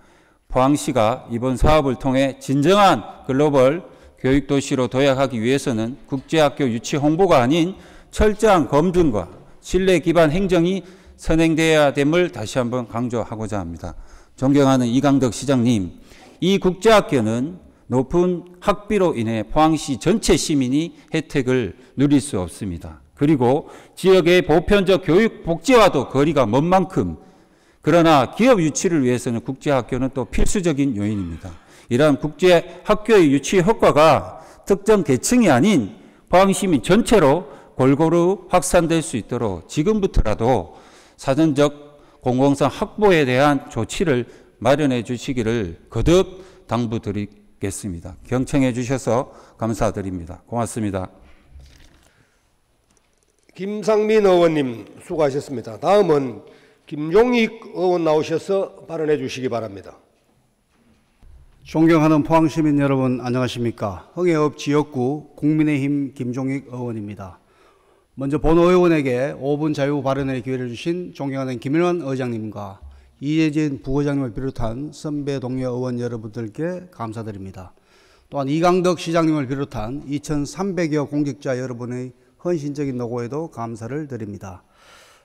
포항시가 이번 사업을 통해 진정한 글로벌 교육도시로 도약하기 위해서는 국제학교 유치 홍보가 아닌 철저한 검증과 신뢰 기반 행정이 선행되어야 됨을 다시 한번 강조하고자 합니다. 존경하는 이강덕 시장님, 이 국제학교는 높은 학비로 인해 포항시 전체 시민이 혜택을 누릴 수 없습니다. 그리고 지역의 보편적 교육 복지와도 거리가 먼 만큼, 그러나 기업 유치를 위해서는 국제학교는 또 필수적인 요인입니다. 이러한 국제학교의 유치 효과가 특정 계층이 아닌 포항시민 전체로 골고루 확산될 수 있도록 지금부터라도 사전적 공공성 확보에 대한 조치를 마련해 주시기를 거듭 당부드리겠습니다. 경청해 주셔서 감사드립니다. 고맙습니다. 김상민 의원님 수고하셨습니다. 다음은 김종익 의원 나오셔서 발언해 주시기 바랍니다. 존경하는 포항시민 여러분 안녕하십니까. 흥해읍 지역구 국민의힘 김종익 의원입니다. 먼저 본 의원에게 5분 자유 발언의 기회를 주신 존경하는 김일환 의장님과 이재진 부의장님을 비롯한 선배 동료 의원 여러분들께 감사드립니다. 또한 이강덕 시장님을 비롯한 2,300여 공직자 여러분의 헌신적인 노고에도 감사를 드립니다.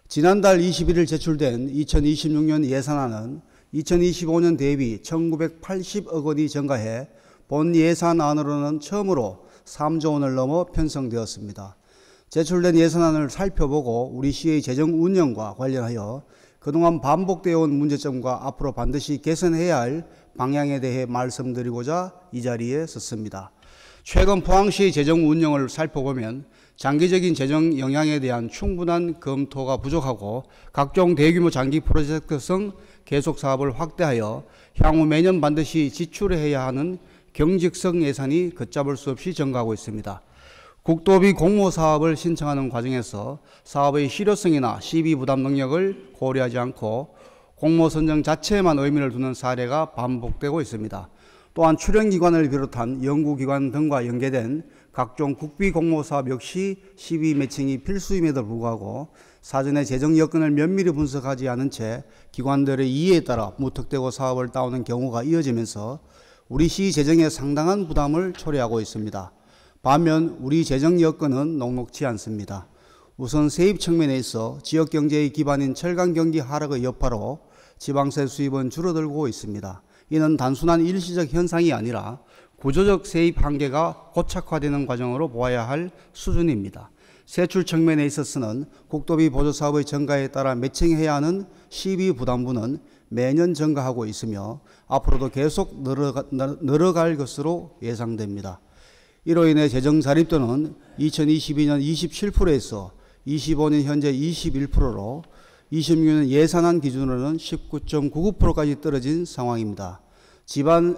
지난달 21일 제출된 2026년 예산안은 2025년 대비 1,980억 원이 증가해 본 예산안으로는 처음으로 3조 원을 넘어 편성되었습니다. 제출된 예산안을 살펴보고 우리 시의 재정 운영과 관련하여 그동안 반복되어 온 문제점과 앞으로 반드시 개선해야 할 방향에 대해 말씀드리고자 이 자리에 섰습니다. 최근 포항시의 재정 운영을 살펴보면 장기적인 재정 영향에 대한 충분한 검토가 부족하고 각종 대규모 장기 프로젝트성 계속 사업을 확대하여 향후 매년 반드시 지출해야 하는 경직성 예산이 걷잡을 수 없이 증가하고 있습니다. 국도비 공모 사업을 신청하는 과정에서 사업의 실효성이나 시비 부담 능력을 고려하지 않고 공모 선정 자체에만 의미를 두는 사례가 반복되고 있습니다. 또한 출연기관을 비롯한 연구기관 등과 연계된 각종 국비 공모 사업 역시 시비 매칭이 필수임에도 불구하고 사전에 재정 여건을 면밀히 분석하지 않은 채 기관들의 이해에 따라 무턱대고 사업을 따오는 경우가 이어지면서 우리 시 재정에 상당한 부담을 초래하고 있습니다. 반면 우리 재정 여건은 녹록지 않습니다. 우선 세입 측면에 있어 지역 경제의 기반인 철강 경기 하락의 여파로 지방세 수입은 줄어들고 있습니다. 이는 단순한 일시적 현상이 아니라 구조적 세입 한계가 고착화되는 과정으로 보아야 할 수준입니다. 세출 측면에 있어서는 국도비 보조사업의 증가에 따라 매칭해야 하는 시비 부담분은 매년 증가하고 있으며 앞으로도 계속 늘어갈 것으로 예상됩니다. 이로 인해 재정 자립도는 2022년 27%에서 25년 현재 21%로 26년 예산안 기준으로는 19.99%까지 떨어진 상황입니다.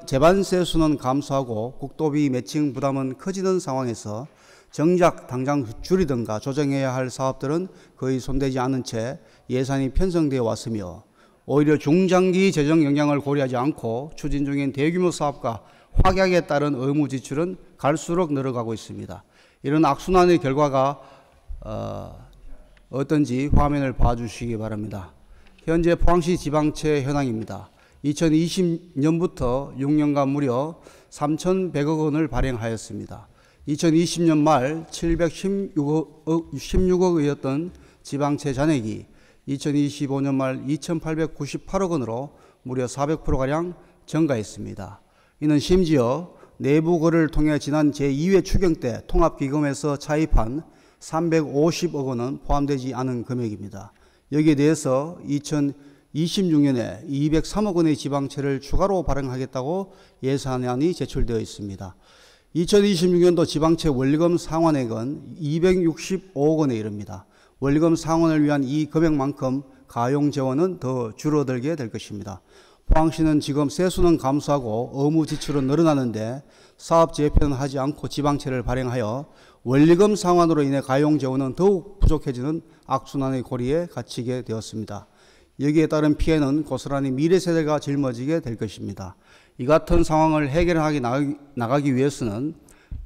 재반세 수는 감소하고 국도비 매칭 부담은 커지는 상황에서 정작 당장 줄이든가 조정해야 할 사업들은 거의 손대지 않은 채 예산이 편성되어 왔으며 오히려 중장기 재정 영향을 고려하지 않고 추진 중인 대규모 사업과 확약에 따른 의무 지출은 갈수록 늘어가고 있습니다. 이런 악순환의 결과가 어떤지 화면을 봐주시기 바랍니다. 현재 포항시 지방채 현황입니다. 2020년부터 6년간 무려 3,100억 원을 발행하였습니다. 2020년 말 716억이었던 지방채 잔액이 2025년 말 2,898억 원으로 무려 400%가량 증가했습니다. 이는 심지어 내부 거래를 통해 지난 제2회 추경 때 통합기금에서 차입한 350억 원은 포함되지 않은 금액입니다. 여기에 대해서 2026년에 203억 원의 지방채를 추가로 발행하겠다고 예산안이 제출되어 있습니다. 2026년도 지방채 원리금 상환액은 265억 원에 이릅니다. 원리금 상환을 위한 이 금액만큼 가용 재원은 더 줄어들게 될 것입니다. 포항시는 지금 세수는 감소하고 의무 지출은 늘어나는데 사업 재편은 하지 않고 지방채를 발행하여 원리금 상환으로 인해 가용 재원은 더욱 부족해지는 악순환의 고리에 갇히게 되었습니다. 여기에 따른 피해는 고스란히 미래 세대가 짊어지게 될 것입니다. 이 같은 상황을 해결하게 나가기 위해서는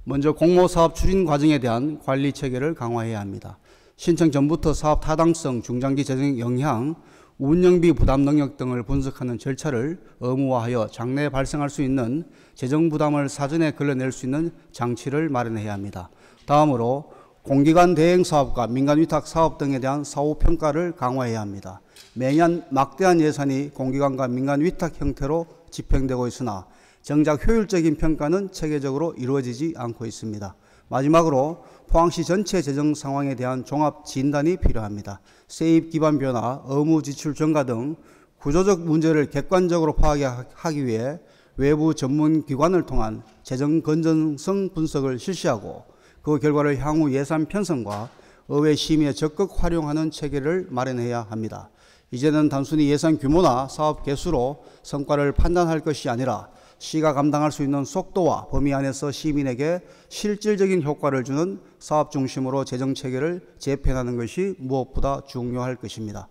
먼저 공모사업 추진 과정에 대한 관리 체계를 강화해야 합니다. 신청 전부터 사업 타당성, 중장기 재정 영향, 운영비 부담 능력 등을 분석하는 절차를 의무화하여 장래에 발생할 수 있는 재정 부담을 사전에 걸러낼 수 있는 장치를 마련해야 합니다. 다음으로 공기관 대행 사업과 민간 위탁 사업 등에 대한 사후 평가를 강화해야 합니다. 매년 막대한 예산이 공기관과 민간 위탁 형태로 집행되고 있으나 정작 효율적인 평가는 체계적으로 이루어지지 않고 있습니다. 마지막으로 포항시 전체 재정 상황에 대한 종합 진단이 필요합니다. 세입 기반 변화, 의무 지출 증가 등 구조적 문제를 객관적으로 파악하기 위해 외부 전문 기관을 통한 재정 건전성 분석을 실시하고 그 결과를 향후 예산 편성과 의회 심의에 적극 활용하는 체계를 마련해야 합니다. 이제는 단순히 예산 규모나 사업 개수로 성과를 판단할 것이 아니라 시가 감당할 수 있는 속도와 범위 안에서 시민에게 실질적인 효과를 주는 사업 중심으로 재정 체계를 재편하는 것이 무엇보다 중요할 것입니다.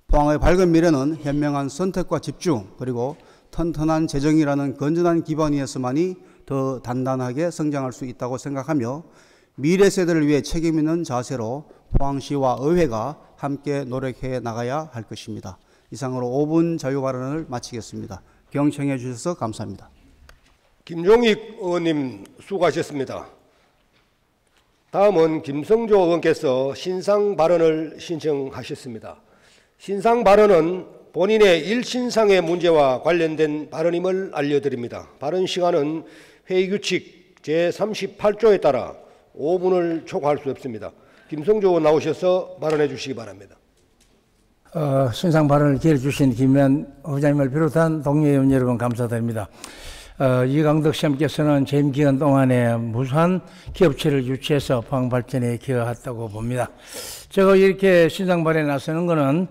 포항의 밝은 미래는 현명한 선택과 집중 그리고 튼튼한 재정이라는 건전한 기반 위에서만이 더 단단하게 성장할 수 있다고 생각하며 미래 세대를 위해 책임 있는 자세로 포항시와 의회가 함께 노력해 나가야 할 것입니다. 이상으로 5분 자유 발언을 마치겠습니다. 경청해 주셔서 감사합니다. 김종익 의원님 수고하셨습니다. 다음은 김성조 의원께서 신상 발언을 신청하셨습니다. 신상 발언은 본인의 일신상의 문제와 관련된 발언임을 알려드립니다. 발언 시간은 회의규칙 제38조에 따라 5분을 초과할 수 없습니다. 김성조 의원 나오셔서 발언해 주시기 바랍니다. 신상 발언을 기회를 주신 김의원 의장님을 비롯한 동료 의원 여러분 감사드립니다. 이강덕 시장께서는 재임 기간 동안에 무수한 기업체를 유치해서 포항 발전에 기여했다고 봅니다. 제가 이렇게 신상 발언에 나서는 것은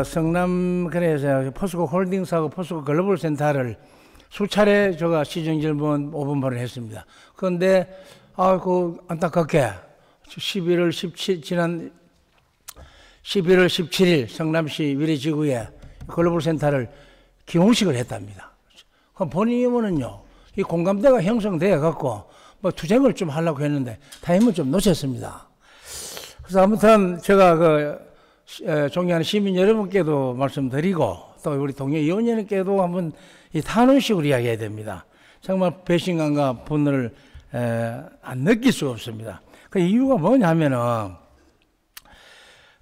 성남군에서 포스코 홀딩스하고 포스코 글로벌 센터를 수차례 제가 시정 질문 5분 발언했습니다. 그런데 안타깝게 지난 11월 17일 성남시 위례지구에 글로벌 센터를 기공식을 했답니다. 그럼 본의원은요, 이 공감대가 형성되어 갖고 뭐 투쟁을 좀 하려고 했는데 타임을 좀 놓쳤습니다. 그래서 아무튼 제가 존경하는 시민 여러분께도 말씀드리고 또 우리 동료 의원 여러분께도 한번 이 탄원식으로 이야기해야 됩니다. 정말 배신감과 분노를 안 느낄 수가 없습니다. 그 이유가 뭐냐면은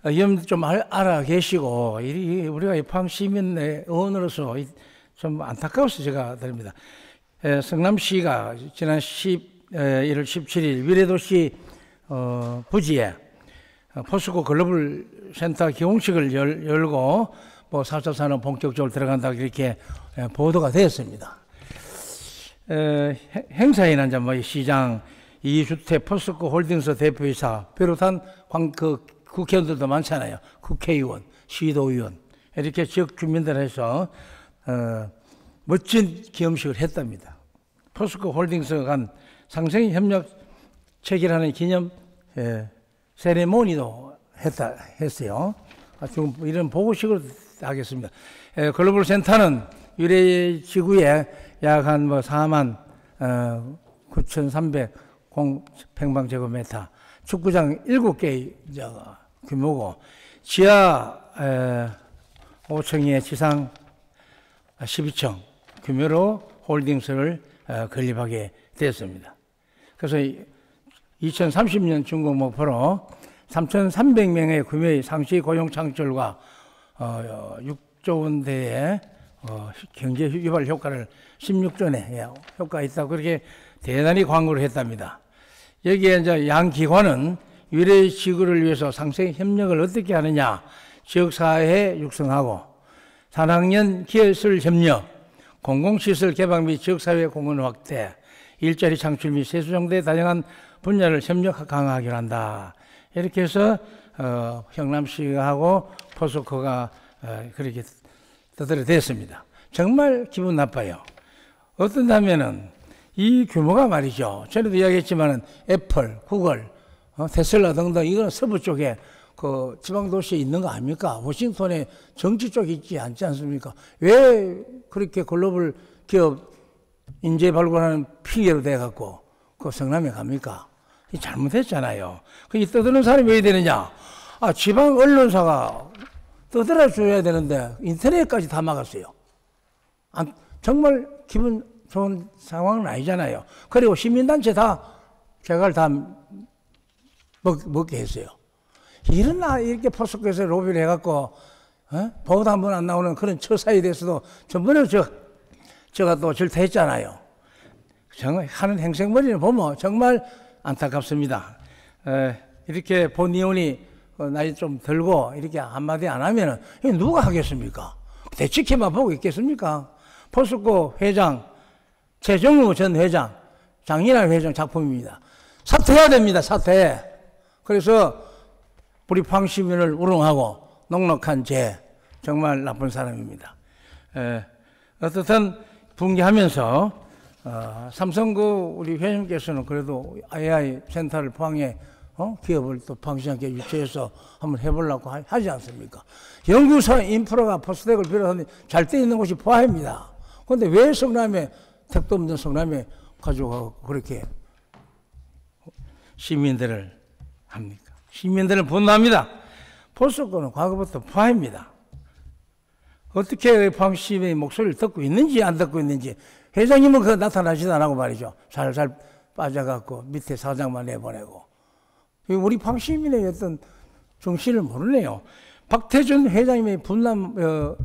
여러분들 좀 알아 계시고 우리가 포항 시민 의원으로서 좀 안타까워서 제가 드립니다. 성남시가 지난 11월 17일 위례도시 부지에 포스코 글로벌 센터 기공식을 열고 뭐 4차 산업 본격적으로 들어간다 이렇게 보도가 되었습니다. 행사에는 이제 뭐 시장, 이주택, 포스코 홀딩스 대표이사 비롯한 국회의원들도 많잖아요. 국회의원, 시도의원 이렇게 지역 주민들에서 멋진 기념식을 했답니다. 포스코 홀딩스 간 상생협력 체결하는 기념 세레모니도 했어요. 좀 이런 보고식으로 하겠습니다. 글로벌 센터는 위례지구에 약 한 4만 9,300 평방제곱미터, 축구장 7개 규모고 지하 5층에 지상 12층 규모로 홀딩스를 건립하게 되었습니다. 그래서 2030년 준공 목표로 3,300명의 규모의 상시 고용 창출과 6조 원대의 경제 유발 효과를 16조 내 효과가 있다고 그렇게 대단히 광고를 했답니다. 여기에 이제 양 기관은 위례 지구를 위해서 상생 협력을 어떻게 하느냐, 지역사회 육성하고 산학년 기술 협력, 공공시설 개방 및 지역사회 공헌 확대, 일자리 창출 및 세수 정도의 다양한 분야를 협력 강화하기로 한다. 이렇게 해서 경남시하고 포스코가 그렇게 떠들어댔습니다. 정말 기분 나빠요. 어떤다면은 이 규모가 말이죠. 전에도 이야기했지만은 애플, 구글, 테슬라 등등 이거는 서부 쪽에 그 지방 도시에 있는 거 아닙니까? 워싱턴에 정치 쪽에 있지 않지 않습니까? 왜 그렇게 글로벌 기업 인재 발굴하는 핑계로 돼 갖고 그 성남에 갑니까? 이 잘못했잖아요. 이 떠드는 사람이 왜 되느냐? 지방 언론사가 떠들어 줘야 되는데 인터넷까지 다 막았어요. 정말 기분 좋은 상황은 아니잖아요. 그리고 시민단체 다 제갈 다 먹게 했어요. 이렇게 포스코에서 로비를 해갖고 보도 한 번 안 나오는 그런 처사에 대해서도 전번에 제가 또 질타했잖아요. 정말 하는 행색머리를 보면 정말 안타깝습니다. 이렇게 본 의원이 나이 좀 들고 이렇게 한마디 안 하면은 누가 하겠습니까? 대치기만 보고 있겠습니까? 포스코 회장, 최정우 전 회장, 장인환 회장 작품입니다. 사퇴해야 됩니다, 사퇴. 그래서 우리 포항 시민을 우롱하고 녹록한 죄, 정말 나쁜 사람입니다. 어떻든 붕괴하면서 삼성그 우리 회장님께서는 그래도 AI 센터를 포항에 기업을 또 포항시장께 유치해서 한번 해보려고 하지 않습니까? 연구소 인프라가 포스텍을 비롯한 잘 돼 있는 곳이 포항입니다. 그런데 왜 성남에 택도 없는 성남에 가지고 그렇게 시민들을 합니까? 시민들은 분노합니다. 포스코는 과거부터 포항입니다. 어떻게 포항시민의 목소리를 듣고 있는지 안 듣고 있는지 회장님은 그거 나타나지도 않고 말이죠. 살살 빠져갖고 밑에 사장만 내보내고. 우리 포항시민의 어떤 정신을 모르네요. 박태준 회장님의 분남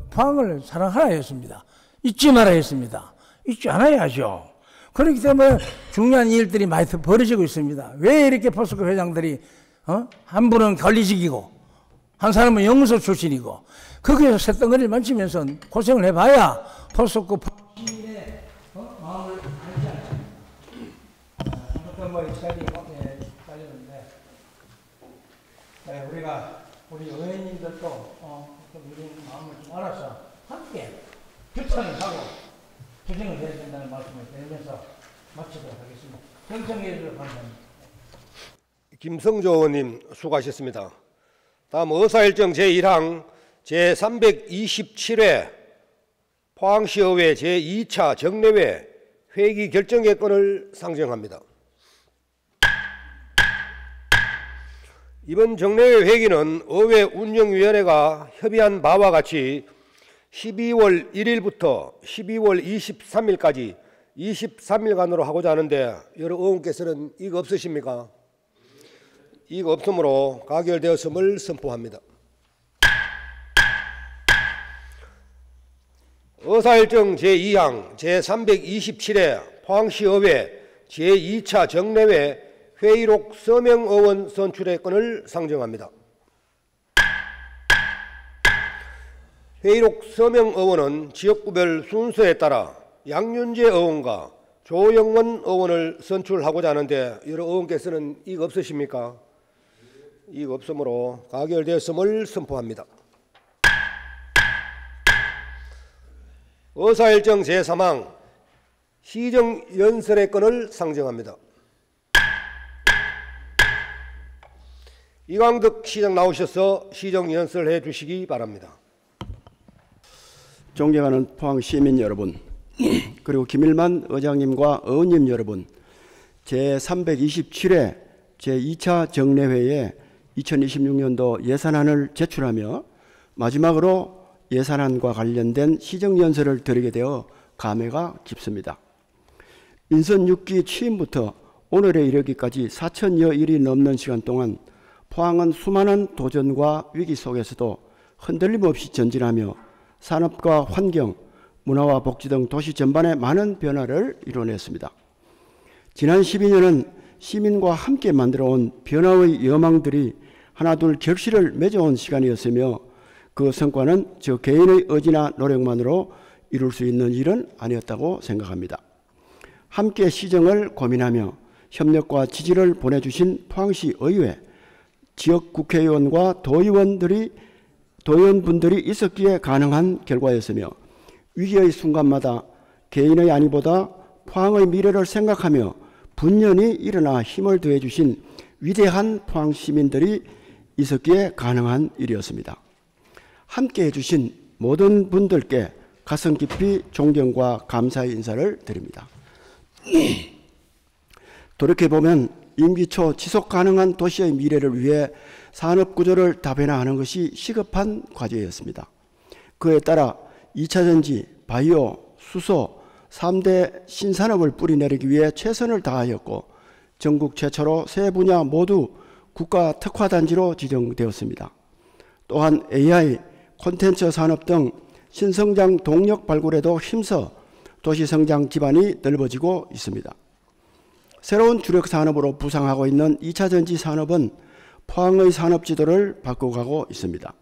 포항을 사랑하라 했습니다. 잊지 말아야 했습니다. 잊지 않아야 하죠. 그렇기 때문에 중요한 일들이 많이 벌어지고 있습니다. 왜 이렇게 포스코 회장들이 한 분은 관리직이고 한 사람은 영서 출신이고 거기에서 새덩어리를 만지면서 고생을 해봐야 포스코 시민의 마음을 알지 않습니다. 아무튼 뭐 시간이 딸렸는데 우리 의원님들도 우리 마음을 좀 알아서 함께 결단을 하고 투쟁을 해야 된다는 말씀을 드리면서 마치도록 하겠습니다. 경청해 주셔서 감사합니다. 김성조 의원님 수고하셨습니다. 다음 의사일정 제1항 제327회 포항시의회 제2차 정례회 회기 결정의건을 상정합니다. 이번 정례회 회기는 의회 운영위원회가 협의한 바와 같이 12월 1일부터 12월 23일까지 23일간으로 하고자 하는데 여러 의원께서는 이거 없으십니까? 이거 없으므로 가결되었음을 선포합니다. 의사일정 제2항 제327회 포항시의회 제2차 정례회 회의록 서명의원 선출의 건을 상정합니다. 회의록 서명의원은 지역구별 순서에 따라 양윤재 의원과 조영원 의원을 선출하고자 하는데 여러 의원께서는 이거 없으십니까? 이거 없으므로 가결되었음을 선포합니다. 의사일정 제3항 시정연설의 건을 상정합니다. 이광덕 시장 나오셔서 시정연설해 주시기 바랍니다. 존경하는 포항 시민 여러분, 그리고 김일만 의장님과 의원님 여러분, 제327회 제2차 정례회에 2026년도 예산안을 제출하며 마지막으로 예산안과 관련된 시정연설을 드리게 되어 감회가 깊습니다. 민선 6기 취임부터 오늘에 이르기까지 4천여 일이 넘는 시간 동안 포항은 수많은 도전과 위기 속에서도 흔들림 없이 전진하며 산업과 환경, 문화와 복지 등 도시 전반에 많은 변화를 이뤄냈습니다. 지난 12년은 시민과 함께 만들어온 변화의 여망들이 하나둘 결실을 맺어온 시간이었으며 그 성과는 저 개인의 의지나 노력만으로 이룰 수 있는 일은 아니었다고 생각합니다. 함께 시정을 고민하며 협력과 지지를 보내주신 포항시 의회, 지역 국회의원과 도의원분들이 있었기에 가능한 결과였으며 위기의 순간마다 개인의 안위보다 포항의 미래를 생각하며 분연히 일어나 힘을 더해 주신 위대한 포항 시민들이 있었기에 가능한 일이었습니다. 함께해 주신 모든 분들께 가슴 깊이 존경과 감사의 인사를 드립니다. 돌이켜보면 임기 초 지속 가능한 도시의 미래를 위해 산업 구조를 다변화하는 것이 시급한 과제였습니다. 그에 따라 2차전지, 바이오, 수소, 3대 신산업을 뿌리내리기 위해 최선을 다하였고 전국 최초로 세 분야 모두 국가 특화단지로 지정되었습니다. 또한 AI, 콘텐츠 산업 등 신성장 동력 발굴에도 힘써 도시성장 기반이 넓어지고 있습니다. 새로운 주력 산업으로 부상하고 있는 2차전지 산업은 포항의 산업 지도를 바꿔가고 있습니다.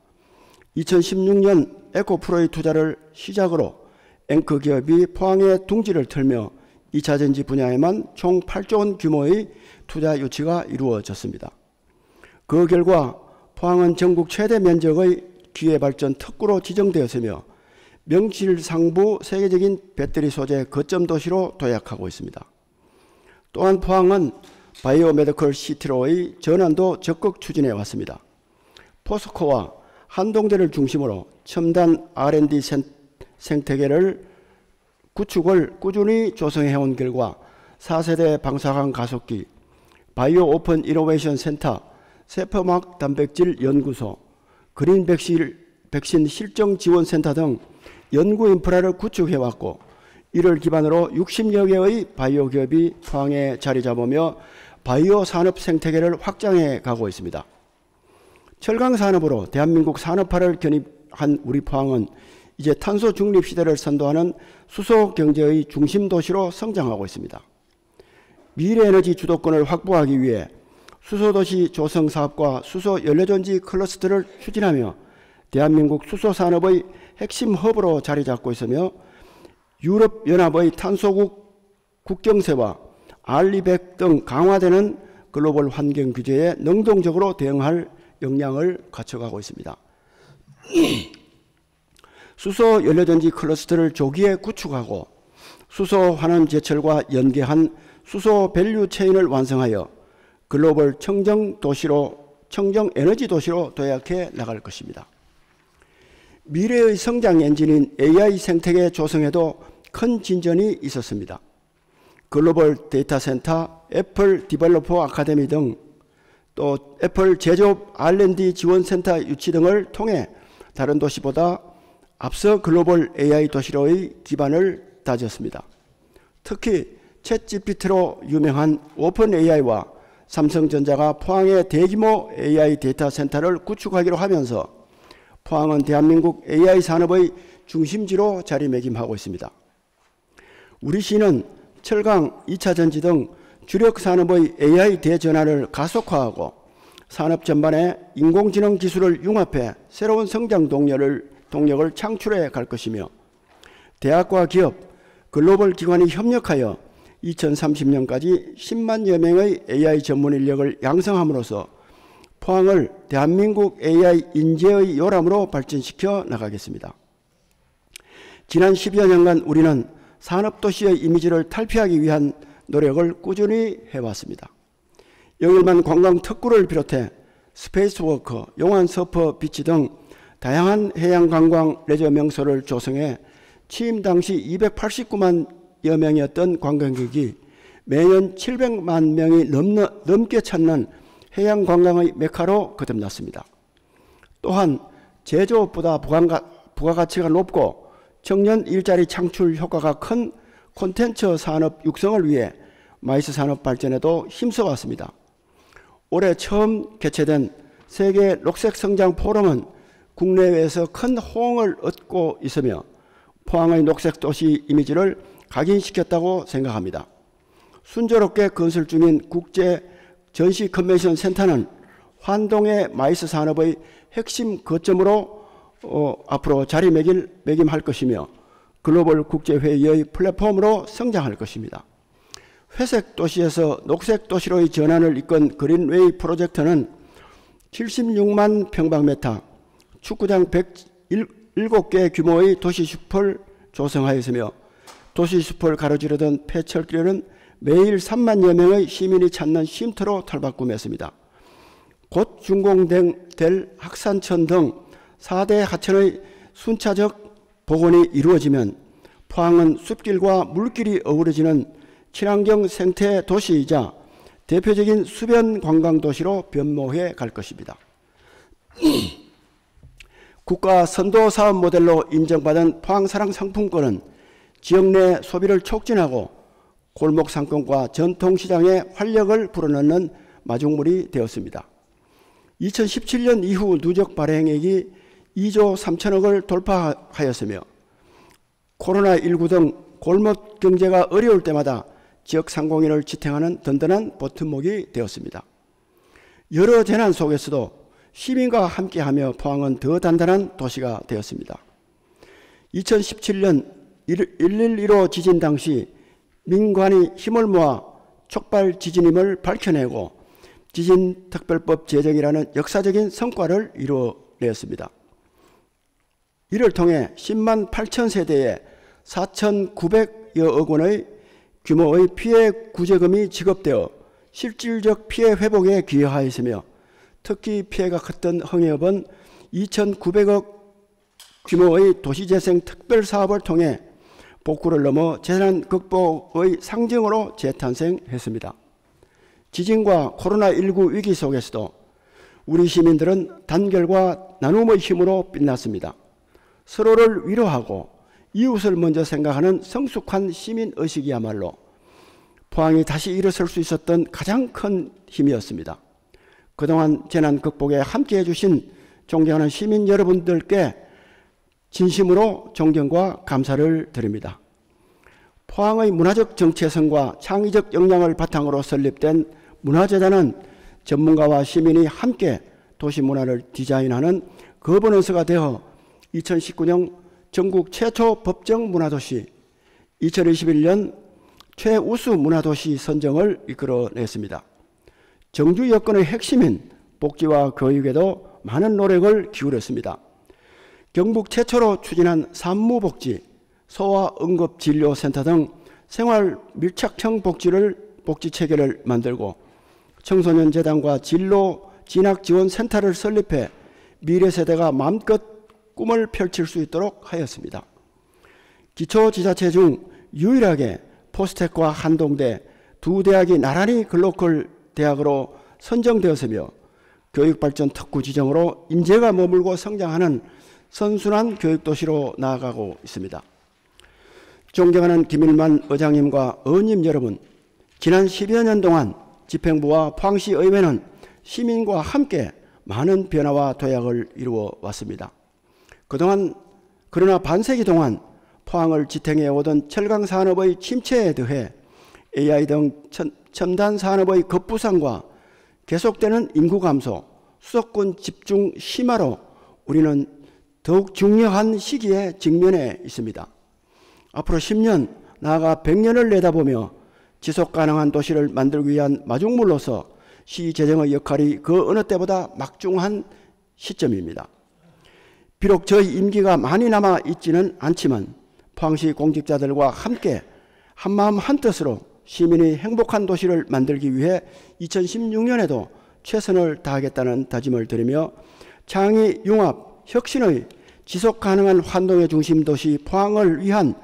2016년 에코프로의 투자를 시작으로 앵커 기업이 포항에 둥지를 틀며 2차전지 분야에만 총 8조 원 규모의 투자 유치가 이루어졌습니다. 그 결과 포항은 전국 최대 면적의 기회발전 특구로 지정되었으며 명실상부 세계적인 배터리 소재 거점 도시로 도약하고 있습니다. 또한 포항은 바이오 메디컬 시티로의 전환도 적극 추진해 왔습니다. 포스코와 한동대를 중심으로 첨단 R&D 생태계를 구축을 꾸준히 조성해온 결과 4세대 방사능 가속기, 바이오 오픈 이노베이션 센터, 세포막 단백질 연구소, 그린 백신 실정 지원 센터 등 연구 인프라를 구축해왔고 이를 기반으로 60여 개의 바이오 기업이 포항에 자리 잡으며 바이오 산업 생태계를 확장해 가고 있습니다. 철강 산업으로 대한민국 산업화를 견입한 우리 포항은 이제 탄소 중립 시대를 선도하는 수소 경제의 중심 도시로 성장하고 있습니다. 미래 에너지 주도권을 확보하기 위해 수소도시 조성 사업과 수소 연료전지 클러스터를 추진하며 대한민국 수소 산업의 핵심 허브로 자리 잡고 있으며 유럽연합의 탄소국 국경세와 알리백 등 강화되는 글로벌 환경 규제에 능동적으로 대응할 역량을 갖춰가고 있습니다. 수소 연료전지 클러스터를 조기에 구축하고 수소 환원 제철과 연계한 수소 밸류 체인을 완성하여 글로벌 청정 에너지 도시로 도약해 나갈 것입니다. 미래의 성장 엔진인 AI 생태계 조성에도 큰 진전이 있었습니다. 글로벌 데이터 센터, 애플 디벨로퍼 아카데미 등 또 애플 제조업 R&D 지원센터 유치 등을 통해 다른 도시보다 앞서 글로벌 AI 도시로의 기반을 다졌습니다. 특히 챗GPT로 유명한 오픈 AI와 삼성전자가 포항에 대규모 AI 데이터 센터를 구축하기로 하면서 포항은 대한민국 AI 산업의 중심지로 자리매김하고 있습니다. 우리 시는 철강, 2차 전지 등 주력 산업의 AI 대전환을 가속화하고 산업 전반에 인공지능 기술을 융합해 새로운 성장 동력을 창출해 갈 것이며 대학과 기업, 글로벌 기관이 협력하여 2030년까지 10만여 명의 AI 전문 인력을 양성함으로써 포항을 대한민국 AI 인재의 요람으로 발전시켜 나가겠습니다. 지난 10여 년간 우리는 산업도시의 이미지를 탈피하기 위한 노력을 꾸준히 해왔습니다. 영일만 관광 특구를 비롯해 스페이스워크, 용안 서퍼 비치 등 다양한 해양 관광 레저 명소를 조성해 취임 당시 289만여 명이었던 관광객이 매년 700만 명이 넘게 찾는 해양 관광의 메카로 거듭났습니다. 또한 제조업보다 부가가치가 높고 청년 일자리 창출 효과가 큰 콘텐츠 산업 육성을 위해 마이스 산업 발전에도 힘써왔습니다. 올해 처음 개최된 세계 녹색 성장 포럼은 국내외에서 큰 호응을 얻고 있으며 포항의 녹색 도시 이미지를 각인시켰다고 생각합니다. 순조롭게 건설 중인 국제 전시 컨벤션 센터는 환동의 마이스 산업의 핵심 거점으로 앞으로 자리매김할 것이며 글로벌 국제회의의 플랫폼으로 성장할 것입니다. 회색 도시에서 녹색 도시로의 전환을 이끈 그린웨이 프로젝트는 76만 평방미터, 축구장 107개 규모의 도시숲을 조성하였으며 도시숲을 가로지르던 폐철길은 매일 3만여 명의 시민이 찾는 쉼터로 탈바꿈했습니다. 곧 준공될 학산천 등 4대 하천의 순차적 복원이 이루어지면 포항은 숲길과 물길이 어우러지는 친환경 생태 도시이자 대표적인 수변 관광 도시로 변모해 갈 것입니다. 국가 선도 사업 모델로 인정받은 포항사랑 상품권은 지역 내 소비를 촉진하고 골목 상권과 전통시장에 활력을 불어넣는 마중물이 되었습니다. 2017년 이후 누적 발행액이 2조 3천억을 돌파하였으며 코로나19 등 골목 경제가 어려울 때마다 지역 상공인을 지탱하는 든든한 버팀목이 되었습니다. 여러 재난 속에서도 시민과 함께하며 포항은 더 단단한 도시가 되었습니다. 2017년 1.11.15 지진 당시 민관이 힘을 모아 촉발 지진임을 밝혀내고 지진특별법 제정이라는 역사적인 성과를 이루어냈습니다. 이를 통해 10만 8천 세대에 4,900여 억 원의 규모의 피해 구제금이 지급되어 실질적 피해 회복에 기여하였으며 특히 피해가 컸던 흥해업은 2,900억 규모의 도시재생 특별사업을 통해 복구를 넘어 재난 극복의 상징으로 재탄생했습니다. 지진과 코로나19 위기 속에서도 우리 시민들은 단결과 나눔의 힘으로 빛났습니다. 서로를 위로하고 이웃을 먼저 생각하는 성숙한 시민의식이야말로 포항이 다시 일어설 수 있었던 가장 큰 힘이었습니다. 그동안 재난 극복에 함께해 주신 존경하는 시민 여러분들께 진심으로 존경과 감사를 드립니다. 포항의 문화적 정체성과 창의적 역량을 바탕으로 설립된 문화재단은 전문가와 시민이 함께 도시 문화를 디자인하는 거버넌스가 되어 2019년 전국 최초 법정 문화도시, 2021년 최우수 문화도시 선정을 이끌어냈습니다. 정주 여건의 핵심인 복지와 교육에도 많은 노력을 기울였습니다. 경북 최초로 추진한 산무복지, 소아응급진료센터 등 생활 밀착형 복지 체계를 만들고 청소년재단과 진로 진학지원센터를 설립해 미래 세대가 마음껏 꿈을 펼칠 수 있도록 하였습니다. 기초지자체 중 유일하게 포스텍과 한동대 두 대학이 나란히 글로컬 대학으로 선정되었으며 교육발전 특구 지정으로 인재가 머물고 성장하는 선순환 교육도시로 나아가고 있습니다. 존경하는 김일만 의장님과 의원님 여러분, 지난 10여 년 동안 집행부와 포항시 의회는 시민과 함께 많은 변화와 도약을 이루어 왔습니다. 그러나 반세기 동안 포항을 지탱해 오던 철강 산업의 침체에 더해 AI 등 첨단 산업의 급부상과 계속되는 인구 감소, 수도권 집중 심화로 우리는 더욱 중요한 시기에 직면해 있습니다. 앞으로 10년, 나아가 100년을 내다보며 지속가능한 도시를 만들기 위한 마중물로서 시 재정의 역할이 그 어느 때보다 막중한 시점입니다. 비록 저희 임기가 많이 남아 있지는 않지만 포항시 공직자들과 함께 한마음 한뜻으로 시민이 행복한 도시를 만들기 위해 2016년에도 최선을 다하겠다는 다짐을 드리며 창의, 융합, 혁신의 지속가능한 환동의 중심 도시 포항을 위한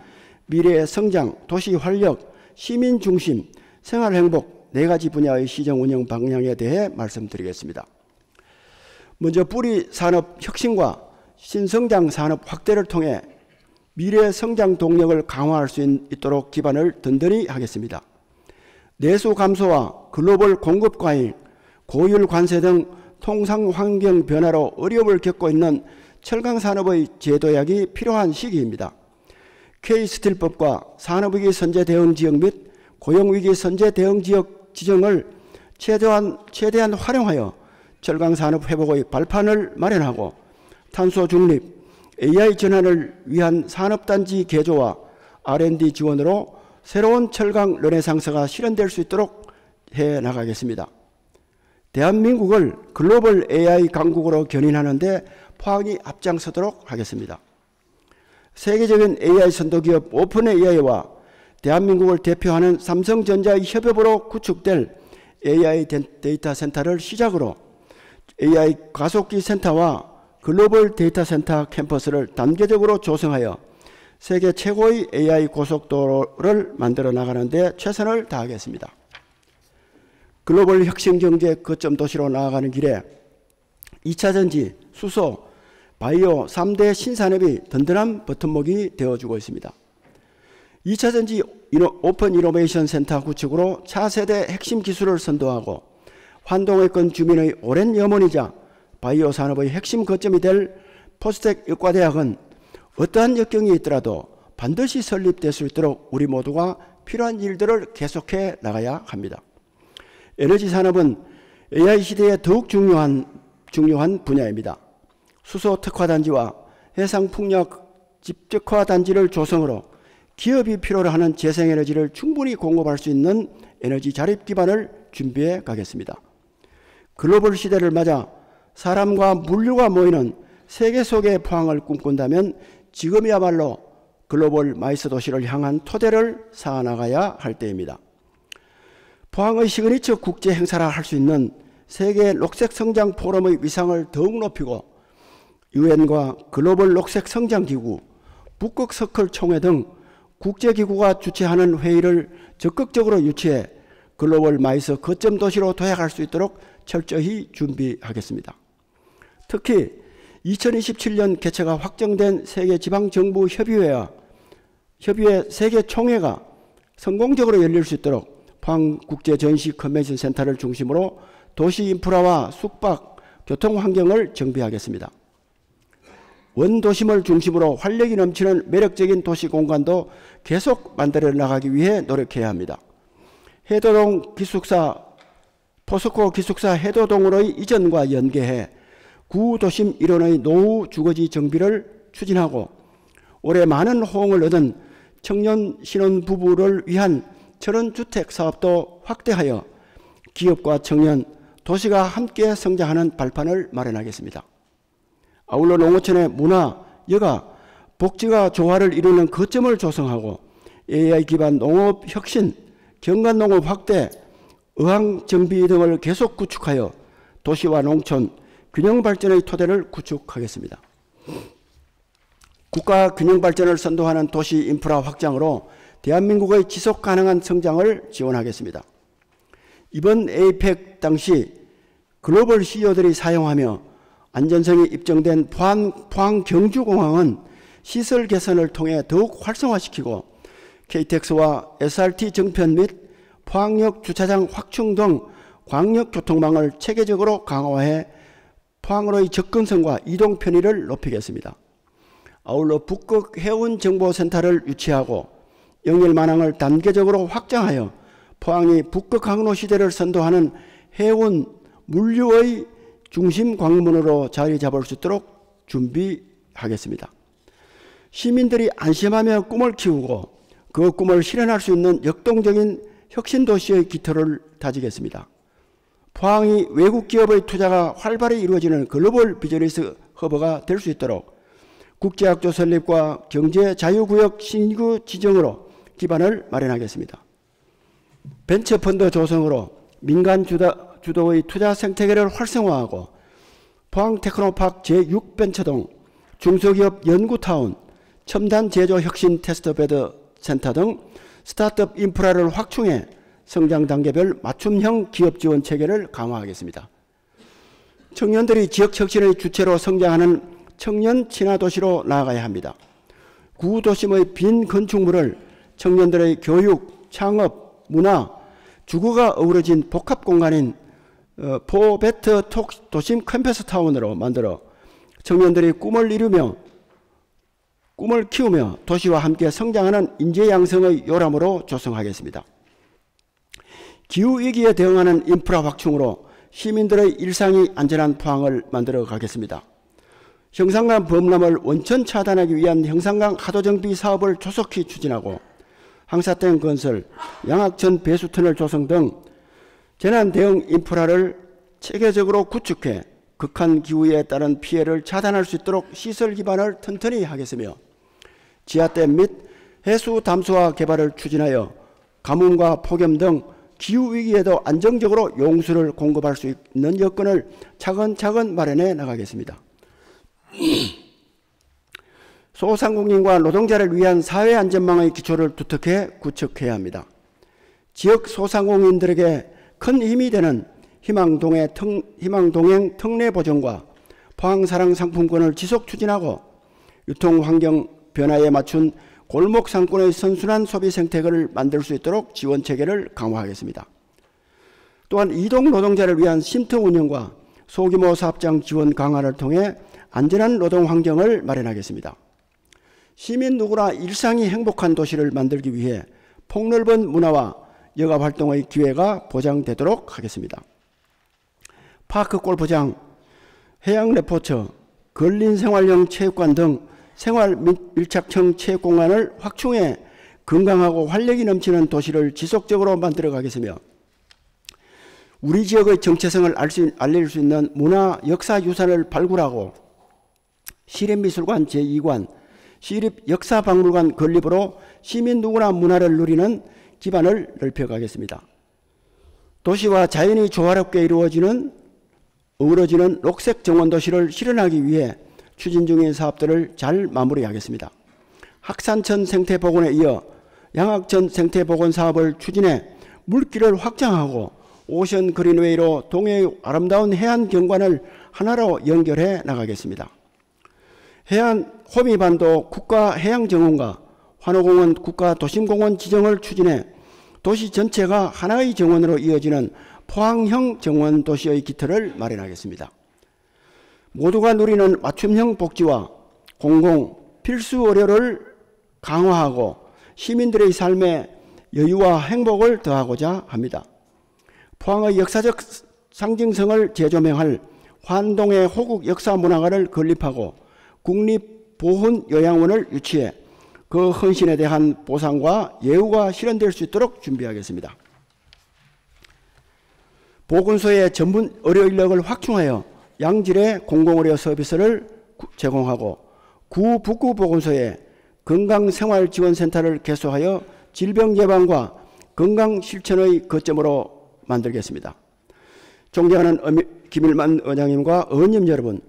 미래의 성장, 도시 활력, 시민 중심, 생활 행복 4가지 분야의 시정 운영 방향에 대해 말씀드리겠습니다. 먼저 뿌리 산업 혁신과 신성장 산업 확대를 통해 미래 성장 동력을 강화할 수 있도록 기반을 든든히 하겠습니다. 내수 감소와 글로벌 공급 과잉, 고율 관세 등 통상 환경 변화로 어려움을 겪고 있는 철강 산업의 재도약이 필요한 시기입니다. K스틸법과 산업위기 선제 대응 지역 및 고용위기 선제 대응 지역 지정을 최대한 활용하여 철강 산업 회복의 발판을 마련하고 탄소 중립, AI 전환을 위한 산업단지 개조와 R&D 지원으로 새로운 철강 르네상스가 실현될 수 있도록 해나가겠습니다. 대한민국을 글로벌 AI 강국으로 견인하는 데 포항이 앞장서도록 하겠습니다. 세계적인 AI 선도기업 오픈 AI와 대한민국을 대표하는 삼성전자의 협업으로 구축될 AI 데이터 센터를 시작으로 AI 가속기 센터와 글로벌 데이터 센터 캠퍼스를 단계적으로 조성하여 세계 최고의 AI 고속도로를 만들어 나가는 데 최선을 다하겠습니다. 글로벌 혁신 경제 거점 도시로 나아가는 길에 2차 전지, 수소, 바이오 3대 신산업이 든든한 버팀목이 되어주고 있습니다. 2차 전지 오픈 이노베이션 센터 구축으로 차세대 핵심 기술을 선도하고 환동의권 주민의 오랜 염원이자 바이오 산업의 핵심 거점이 될 포스텍 의과대학은 어떠한 역경이 있더라도 반드시 설립될 수 있도록 우리 모두가 필요한 일들을 계속해 나가야 합니다. 에너지 산업은 AI 시대에 더욱 중요한 분야입니다. 수소 특화단지와 해상풍력 집적화단지를 조성으로 기업이 필요로 하는 재생에너지를 충분히 공급할 수 있는 에너지 자립 기반을 준비해 가겠습니다. 글로벌 시대를 맞아 사람과 물류가 모이는 세계 속의 포항을 꿈꾼다면 지금이야말로 글로벌 마이스 도시를 향한 토대를 쌓아나가야 할 때입니다. 포항의 시그니처 국제 행사라 할 수 있는 세계 녹색 성장 포럼의 위상을 더욱 높이고 유엔과 글로벌 녹색 성장 기구, 북극 서클 총회 등 국제기구가 주최하는 회의를 적극적으로 유치해 글로벌 마이스 거점 도시로 도약할 수 있도록 철저히 준비하겠습니다. 특히 2027년 개최가 확정된 세계지방정부협의회와 협의회 세계 총회가 성공적으로 열릴 수 있도록 포항국제전시 컨벤션 센터를 중심으로 도시 인프라와 숙박, 교통 환경을 정비하겠습니다. 원도심을 중심으로 활력이 넘치는 매력적인 도시 공간도 계속 만들어 나가기 위해 노력해야 합니다. 해도동 기숙사, 포스코 기숙사 해도동으로의 이전과 연계해 구도심 일원의 노후 주거지 정비를 추진하고 올해 많은 호응을 얻은 청년 신혼부부를 위한 철원주택 사업도 확대하여 기업과 청년, 도시가 함께 성장하는 발판을 마련하겠습니다. 아울러 농어촌의 문화, 여가, 복지가 조화를 이루는 거점을 조성하고 AI 기반 농업 혁신, 경관농업 확대, 어항 정비 등을 계속 구축하여 도시와 농촌 균형 발전의 토대를 구축하겠습니다. 국가 균형 발전을 선도하는 도시 인프라 확장으로 대한민국의 지속 가능한 성장을 지원하겠습니다. 이번 에이펙 당시 글로벌 CEO들이 사용하며 안전성이 입증된 포항 경주공항은 시설 개선을 통해 더욱 활성화시키고 KTX와 SRT 정편 및 포항역 주차장 확충 등 광역교통망을 체계적으로 강화해 포항으로의 접근성과 이동 편의를 높이겠습니다. 아울러 북극 해운정보센터를 유치하고 영일만항을 단계적으로 확장하여 포항이 북극 항로 시대를 선도하는 해운 물류의 중심 광문으로 자리 잡을 수 있도록 준비하겠습니다. 시민들이 안심하며 꿈을 키우고 그 꿈을 실현할 수 있는 역동적인 혁신도시의 기초를 다지겠습니다. 포항이 외국 기업의 투자가 활발히 이루어지는 글로벌 비즈니스 허브가 될 수 있도록 국제학교 설립과 경제자유구역 신규 지정으로 기반을 마련하겠습니다. 벤처펀드 조성으로 민간 주도의 투자 생태계를 활성화하고 포항테크노파크 제6벤처동, 중소기업 연구타운, 첨단 제조 혁신 테스트베드 센터 등 스타트업 인프라를 확충해 성장 단계별 맞춤형 기업 지원 체계를 강화하겠습니다. 청년들이 지역 혁신의 주체로 성장하는 청년 친화 도시로 나아가야 합니다. 구도심의 빈 건축물을 청년들의 교육, 창업, 문화, 주거가 어우러진 복합 공간인 포베트 도심 캠퍼스 타운으로 만들어 청년들이 꿈을 키우며 도시와 함께 성장하는 인재 양성의 요람으로 조성하겠습니다. 기후위기에 대응하는 인프라 확충으로 시민들의 일상이 안전한 포항을 만들어 가겠습니다. 형산강 범람을 원천 차단하기 위한 형산강 하도정비 사업을 조속히 추진하고 항사댐 건설, 양악천 배수터널 조성 등 재난 대응 인프라를 체계적으로 구축해 극한 기후에 따른 피해를 차단할 수 있도록 시설 기반을 튼튼히 하겠으며 지하댐 및 해수 담수화 개발을 추진하여 가뭄과 폭염 등 기후위기에도 안정적으로 용수를 공급할 수 있는 여건을 차근차근 마련해 나가겠습니다. 소상공인과 노동자를 위한 사회안전망의 기초를 두텁게 구축해야 합니다. 지역 소상공인들에게 큰 힘이 되는 희망동행 특례 보전과 포항사랑 상품권을 지속 추진하고 유통환경 변화에 맞춘 골목 상권의 선순환 소비 생태계를 만들 수 있도록 지원 체계를 강화하겠습니다. 또한 이동 노동자를 위한 쉼터 운영과 소규모 사업장 지원 강화를 통해 안전한 노동 환경을 마련하겠습니다. 시민 누구나 일상이 행복한 도시를 만들기 위해 폭넓은 문화와 여가 활동의 기회가 보장되도록 하겠습니다. 파크 골프장, 해양 레포처, 근린 생활형 체육관 등 생활 밀착형 체육공간을 확충해 건강하고 활력이 넘치는 도시를 지속적으로 만들어 가겠으며 우리 지역의 정체성을 알릴 수 있는 문화 역사유산을 발굴하고 시립미술관 제2관, 시립역사박물관 건립으로 시민 누구나 문화를 누리는 기반을 넓혀가겠습니다. 도시와 자연이 조화롭게 어우러지는 녹색 정원도시를 실현하기 위해 추진 중인 사업들을 잘 마무리하겠습니다. 학산천 생태복원에 이어 양악천 생태복원 사업을 추진해 물길을 확장하고 오션 그린웨이로 동해의 아름다운 해안 경관을 하나로 연결해 나가겠습니다. 해안 호미반도 국가해양정원과 환호공원 국가도심공원 지정을 추진해 도시 전체가 하나의 정원으로 이어지는 포항형 정원 도시의 기틀을 마련하겠습니다. 모두가 누리는 맞춤형 복지와 공공 필수 의료를 강화하고 시민들의 삶에 여유와 행복을 더하고자 합니다. 포항의 역사적 상징성을 재조명할 환동의 호국 역사문화관을 건립하고 국립보훈요양원을 유치해 그 헌신에 대한 보상과 예우가 실현될 수 있도록 준비하겠습니다. 보건소의 전문 의료 인력을 확충하여 양질의 공공의료 서비스를 제공하고 구 북구 보건소에 건강생활지원센터를 개소하여 질병 예방과 건강 실천의 거점으로 만들겠습니다. 존경하는 김일만 의장님과 의원님 여러분,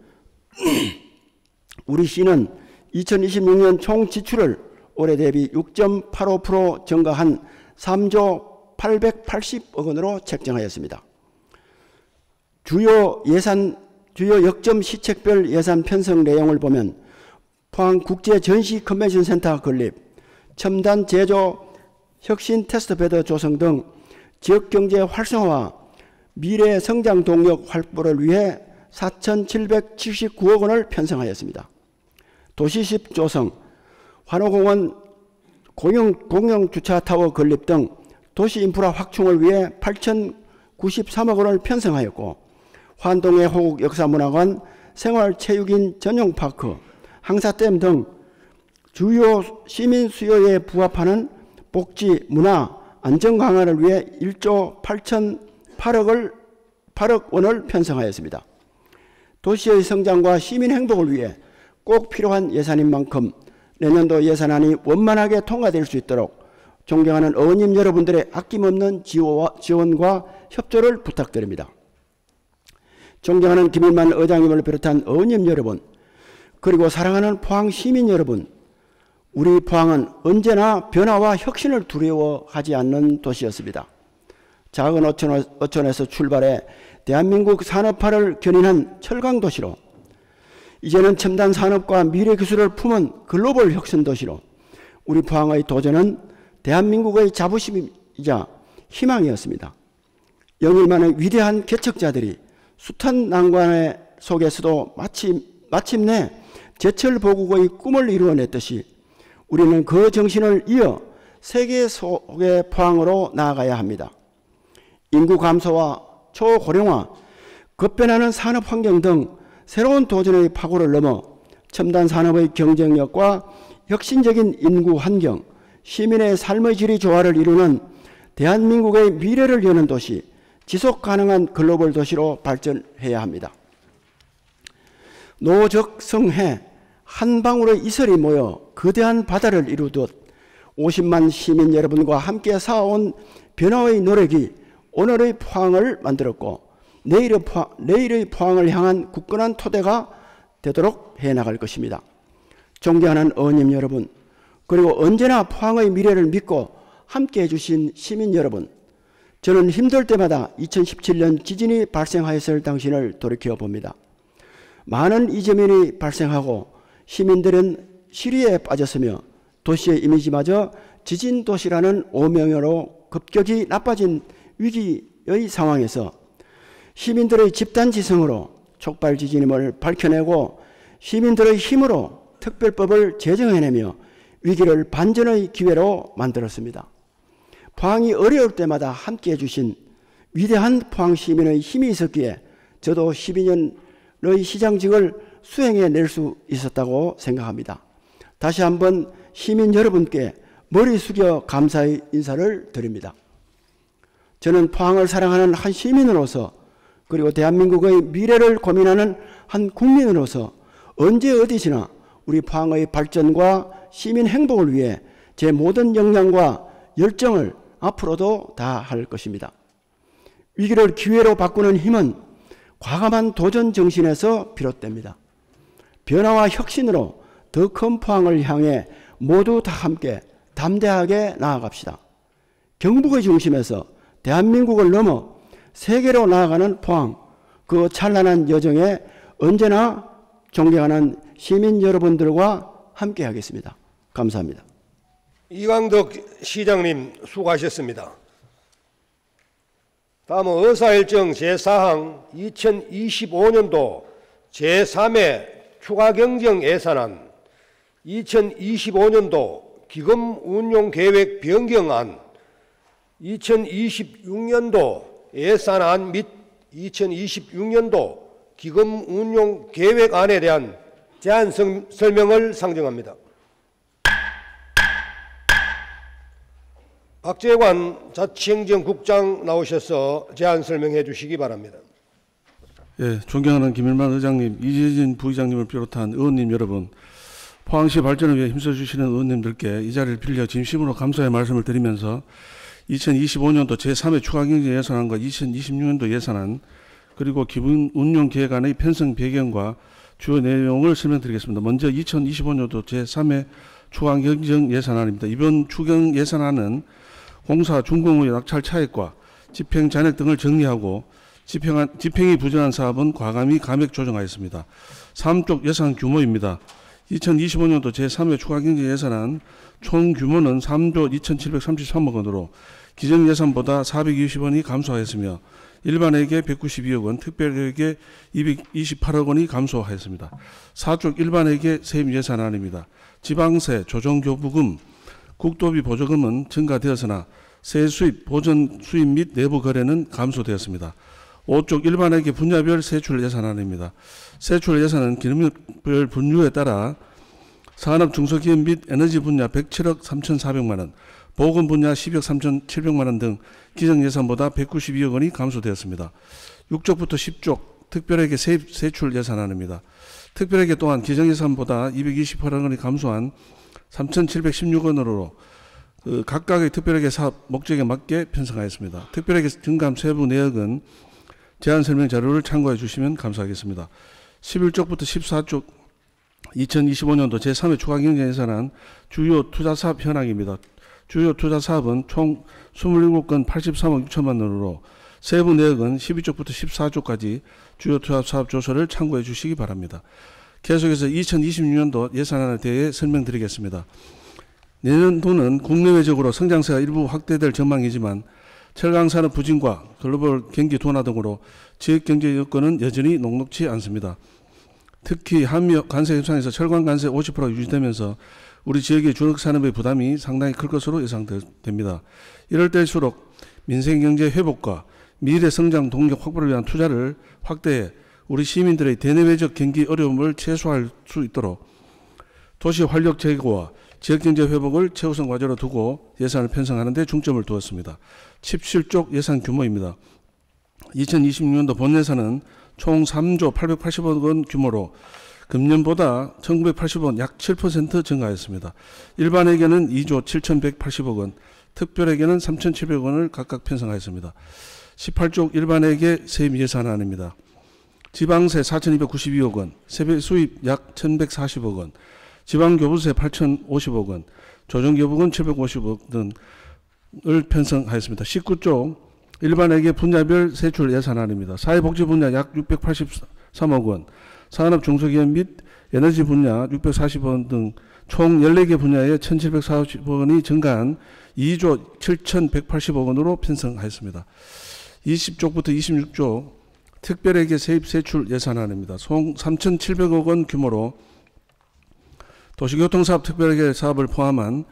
우리 시는 2026년 총 지출을 올해 대비 6.85% 증가한 3조 880억 원으로 책정하였습니다. 주요 역점 시책별 예산 편성 내용을 보면 포항국제전시 컨벤션센터 건립, 첨단 제조 혁신 테스트베드 조성 등 지역경제 활성화와 미래 성장 동력 확보를 위해 4,779억 원을 편성하였습니다. 도시숲 조성, 환호공원 공영주차타워 건립 등 도시인프라 확충을 위해 8,093억 원을 편성하였고 환동의 호국 역사문화관, 생활체육인 전용파크, 항사댐 등 주요 시민 수요에 부합하는 복지, 문화, 안전 강화를 위해 1조 8,008억 원을 편성하였습니다. 도시의 성장과 시민 행복을 위해 꼭 필요한 예산인 만큼 내년도 예산안이 원만하게 통과될 수 있도록 존경하는 의원님 여러분들의 아낌없는 지원과 협조를 부탁드립니다. 존경하는 김일만 의장님을 비롯한 의원님 여러분, 그리고 사랑하는 포항 시민 여러분, 우리 포항은 언제나 변화와 혁신을 두려워하지 않는 도시였습니다. 작은 어촌에서 출발해 대한민국 산업화를 견인한 철강도시로, 이제는 첨단 산업과 미래 기술을 품은 글로벌 혁신 도시로 우리 포항의 도전은 대한민국의 자부심이자 희망이었습니다. 영일만의 위대한 개척자들이 숱한 난관 속에서도 마침내 제철보국의 꿈을 이루어냈듯이 우리는 그 정신을 이어 세계 속의 포항으로 나아가야 합니다. 인구 감소와 초고령화, 급변하는 산업 환경 등 새로운 도전의 파고를 넘어 첨단 산업의 경쟁력과 혁신적인 인구 환경, 시민의 삶의 질의 조화를 이루는 대한민국의 미래를 여는 도시, 지속 가능한 글로벌 도시로 발전해야 합니다. 노적성해 한 방울의 이슬이 모여 거대한 바다를 이루듯 50만 시민 여러분과 함께 쌓아온 변화의 노력이 오늘의 포항을 만들었고 내일의 포항을 향한 굳건한 토대가 되도록 해나갈 것입니다. 존경하는 의원님 여러분, 그리고 언제나 포항의 미래를 믿고 함께해 주신 시민 여러분, 저는 힘들 때마다 2017년 지진이 발생하였을 당신을 돌이켜봅니다. 많은 이재민이 발생하고 시민들은 시리에 빠졌으며 도시의 이미지마저 지진도시라는 오명으로 급격히 나빠진 위기의 상황에서 시민들의 집단지성으로 촉발지진임을 밝혀내고 시민들의 힘으로 특별법을 제정해내며 위기를 반전의 기회로 만들었습니다. 포항이 어려울 때마다 함께해 주신 위대한 포항 시민의 힘이 있었기에 저도 12년의 시장직을 수행해낼 수 있었다고 생각합니다. 다시 한번 시민 여러분께 머리 숙여 감사의 인사를 드립니다. 저는 포항을 사랑하는 한 시민으로서, 그리고 대한민국의 미래를 고민하는 한 국민으로서 언제 어디서나 우리 포항의 발전과 시민 행복을 위해 제 모든 역량과 열정을 앞으로도 다할 것입니다. 위기를 기회로 바꾸는 힘은 과감한 도전 정신에서 비롯됩니다. 변화와 혁신으로 더 큰 포항을 향해 모두 다 함께 담대하게 나아갑시다. 경북의 중심에서 대한민국을 넘어 세계로 나아가는 포항, 그 찬란한 여정에 언제나 존경하는 시민 여러분들과 함께 하겠습니다. 감사합니다. 이강덕 시장님 수고하셨습니다. 다음은 의사일정 제4항 2025년도 제3회 추가경정 예산안, 2025년도 기금운용계획 변경안, 2026년도 예산안 및 2026년도 기금운용계획안에 대한 제안 설명을 상정합니다. 박재관 자치행정국장 나오셔서 제안 설명해 주시기 바랍니다. 예, 존경하는 김일만 의장님, 이재진 부의장님을 비롯한 의원님 여러분, 포항시 발전을 위해 힘써주시는 의원님들께 이 자리를 빌려 진심으로 감사의 말씀을 드리면서 2025년도 제3회 추가경제 예산안과 2026년도 예산안 그리고 기금운용계획안의 편성 배경과 주요 내용을 설명드리겠습니다. 먼저 2025년도 제3회 추가경정 예산안입니다. 이번 추경 예산안은 공사 준공의 낙찰 차액과 집행 잔액 등을 정리하고 집행이 부진한 사업은 과감히 감액 조정하였습니다. 3쪽 예산 규모입니다. 2025년도 제3회 추가경제 예산안 총 규모는 3조 2,733억 원으로 기정 예산보다 420원이 감소하였으며 일반에게 192억 원, 특별에게 228억 원이 감소하였습니다. 4쪽 일반에게 세임 예산안입니다. 지방세, 조정교부금, 국도비 보조금은 증가되었으나 세수입, 보전 수입 및 내부 거래는 감소되었습니다. 5쪽 일반에게 분야별 세출 예산안입니다. 세출 예산은 기능별 분류에 따라 산업 중소기업 및 에너지 분야 107억 3,400만 원, 보건 분야 10억 3,700만 원 등 기정 예산보다 192억 원이 감소되었습니다. 6쪽부터 10쪽 특별회계 세출 예산안입니다. 특별회계 또한 기정 예산보다 228억 원이 감소한 3,716원으로 각각의 특별회계 사업 목적에 맞게 편성하였습니다. 특별회계 증감 세부 내역은 제안 설명 자료를 참고해 주시면 감사하겠습니다. 11쪽부터 14쪽 2025년도 제3회 추가경제 예산안 주요 투자사업 현황입니다. 주요 투자사업은 총 27건 83억 6천만 원으로 세부 내역은 12쪽부터 14쪽까지 주요 투자사업 조서를 참고해 주시기 바랍니다. 계속해서 2026년도 예산안에 대해 설명드리겠습니다. 내년도는 국내외적으로 성장세가 일부 확대될 전망이지만 철강산업 부진과 글로벌 경기 둔화 등으로 지역경제 여건은 여전히 녹록지 않습니다. 특히 한미 관세 협상에서 철강 관세 50%가 유지되면서 우리 지역의 주력산업의 부담이 상당히 클 것으로 예상됩니다. 이럴 때일수록 민생경제 회복과 미래 성장 동력 확보를 위한 투자를 확대해 우리 시민들의 대내외적 경기 어려움을 최소화할 수 있도록 도시 활력 제고와 지역경제 회복을 최우선 과제로 두고 예산을 편성하는 데 중점을 두었습니다. 17쪽 예산 규모입니다. 2026년도 본 예산은 총 3조 880억 원 규모로 금년보다 1980원 약 7% 증가했습니다. 일반에게는 2조 7180억 원, 특별에게는 3700억 원을 각각 편성하였습니다. 18쪽 일반에게 세임 예산안입니다. 지방세 4292억 원, 세배 수입 약 1140억 원, 지방교부세 8050억 원, 조정교부금 750억 등을 편성하였습니다. 19쪽 일반에게 분야별 세출 예산안입니다. 사회복지 분야 약 683억 원, 산업 중소기업 및 에너지 분야 640억 원 등 총 14개 분야에 1740억 원이 증가한 2조 7180억 원으로 편성하였습니다. 20쪽부터 26쪽 특별회계 세입 세출 예산안입니다. 총 3,700억 원 규모로 도시교통사업 특별회계 사업을 포함한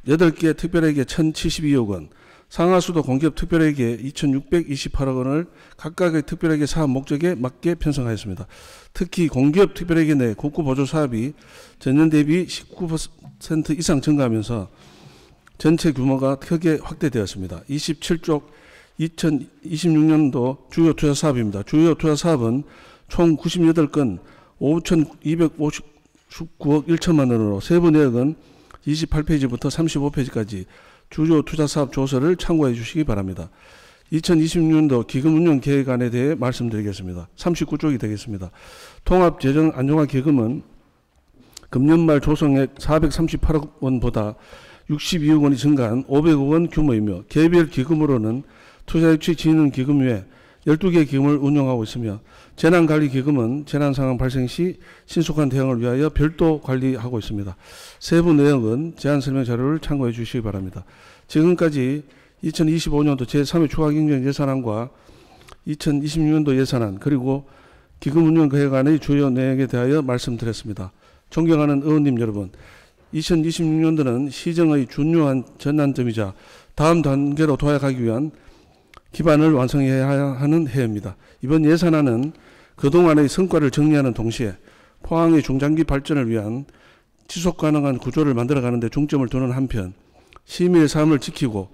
8개 특별회계 1,072억 원, 상하수도 공기업 특별회계 2,628억 원을 각각의 특별회계 사업 목적에 맞게 편성하였습니다. 특히 공기업 특별회계 내 국구보조 사업이 전년 대비 19% 이상 증가하면서 전체 규모가 크게 확대되었습니다. 27쪽 2026년도 주요 투자 사업입니다. 주요 투자 사업은 총 98건 5,259억 1천만 원으로 세부 내역은 28페이지부터 35페이지까지 주요 투자 사업 조서를 참고해 주시기 바랍니다. 2026년도 기금운용계획안에 대해 말씀드리겠습니다. 39쪽이 되겠습니다. 통합재정안정화기금은 금년 말 조성액 438억 원보다 62억 원이 증가한 500억 원 규모이며 개별 기금으로는 투자유치진흥기금 외 12개 기금을 운영하고 있으며 재난관리기금은 재난상황 발생 시 신속한 대응을 위하여 별도 관리하고 있습니다. 세부 내용은 제안설명 자료를 참고해 주시기 바랍니다. 지금까지 2025년도 제3회 추가경정예산안과 2026년도 예산안 그리고 기금운영계획안의 주요 내용에 대하여 말씀드렸습니다. 존경하는 의원님 여러분, 2026년도는 시정의 중요한 전환점이자 다음 단계로 도약하기 위한 기반을 완성해야 하는 해입니다. 이번 예산안은 그동안의 성과를 정리하는 동시에 포항의 중장기 발전을 위한 지속가능한 구조를 만들어가는 데 중점을 두는 한편 시민의 삶을 지키고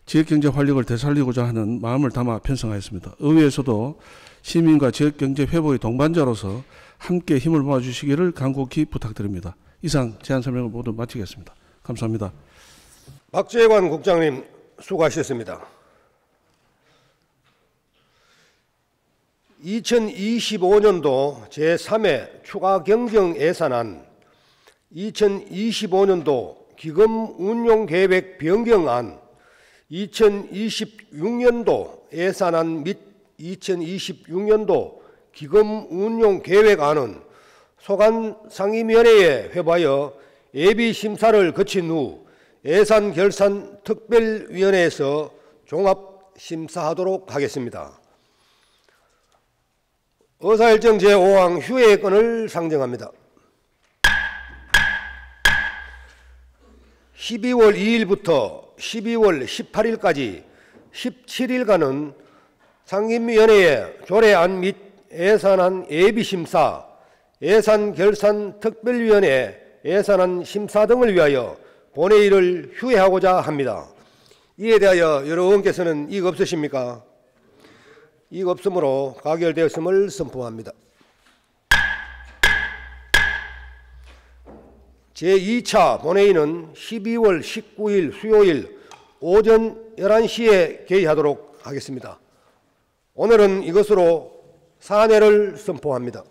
지역경제 활력을 되살리고자 하는 마음을 담아 편성하였습니다. 의회에서도 시민과 지역경제 회복의 동반자로서 함께 힘을 모아주시기를 간곡히 부탁드립니다. 이상 제안 설명을 모두 마치겠습니다. 감사합니다. 박재관 국장님 수고하셨습니다. 2025년도 제3회 추가경정예산안, 2025년도 기금운용계획 변경안, 2026년도 예산안 및 2026년도 기금운용계획안은 소관 상임위원회에 회부하여 예비심사를 거친 후 예산결산특별위원회에서 종합심사하도록 하겠습니다. 의사일정 제5항 휴회권을 상정합니다. 12월 2일부터 12월 18일까지 17일간은 상임위원회의 조례안 및 예산안 예비심사, 예산결산특별위원회 예산안 심사 등을 위하여 본회의를 휴회하고자 합니다. 이에 대하여 여러 의원께서는 이의 없으십니까? 이의 없으므로 가결되었음을 선포합니다. 제2차 본회의는 12월 19일 수요일 오전 11시에 개의하도록 하겠습니다. 오늘은 이것으로 사내를 선포합니다.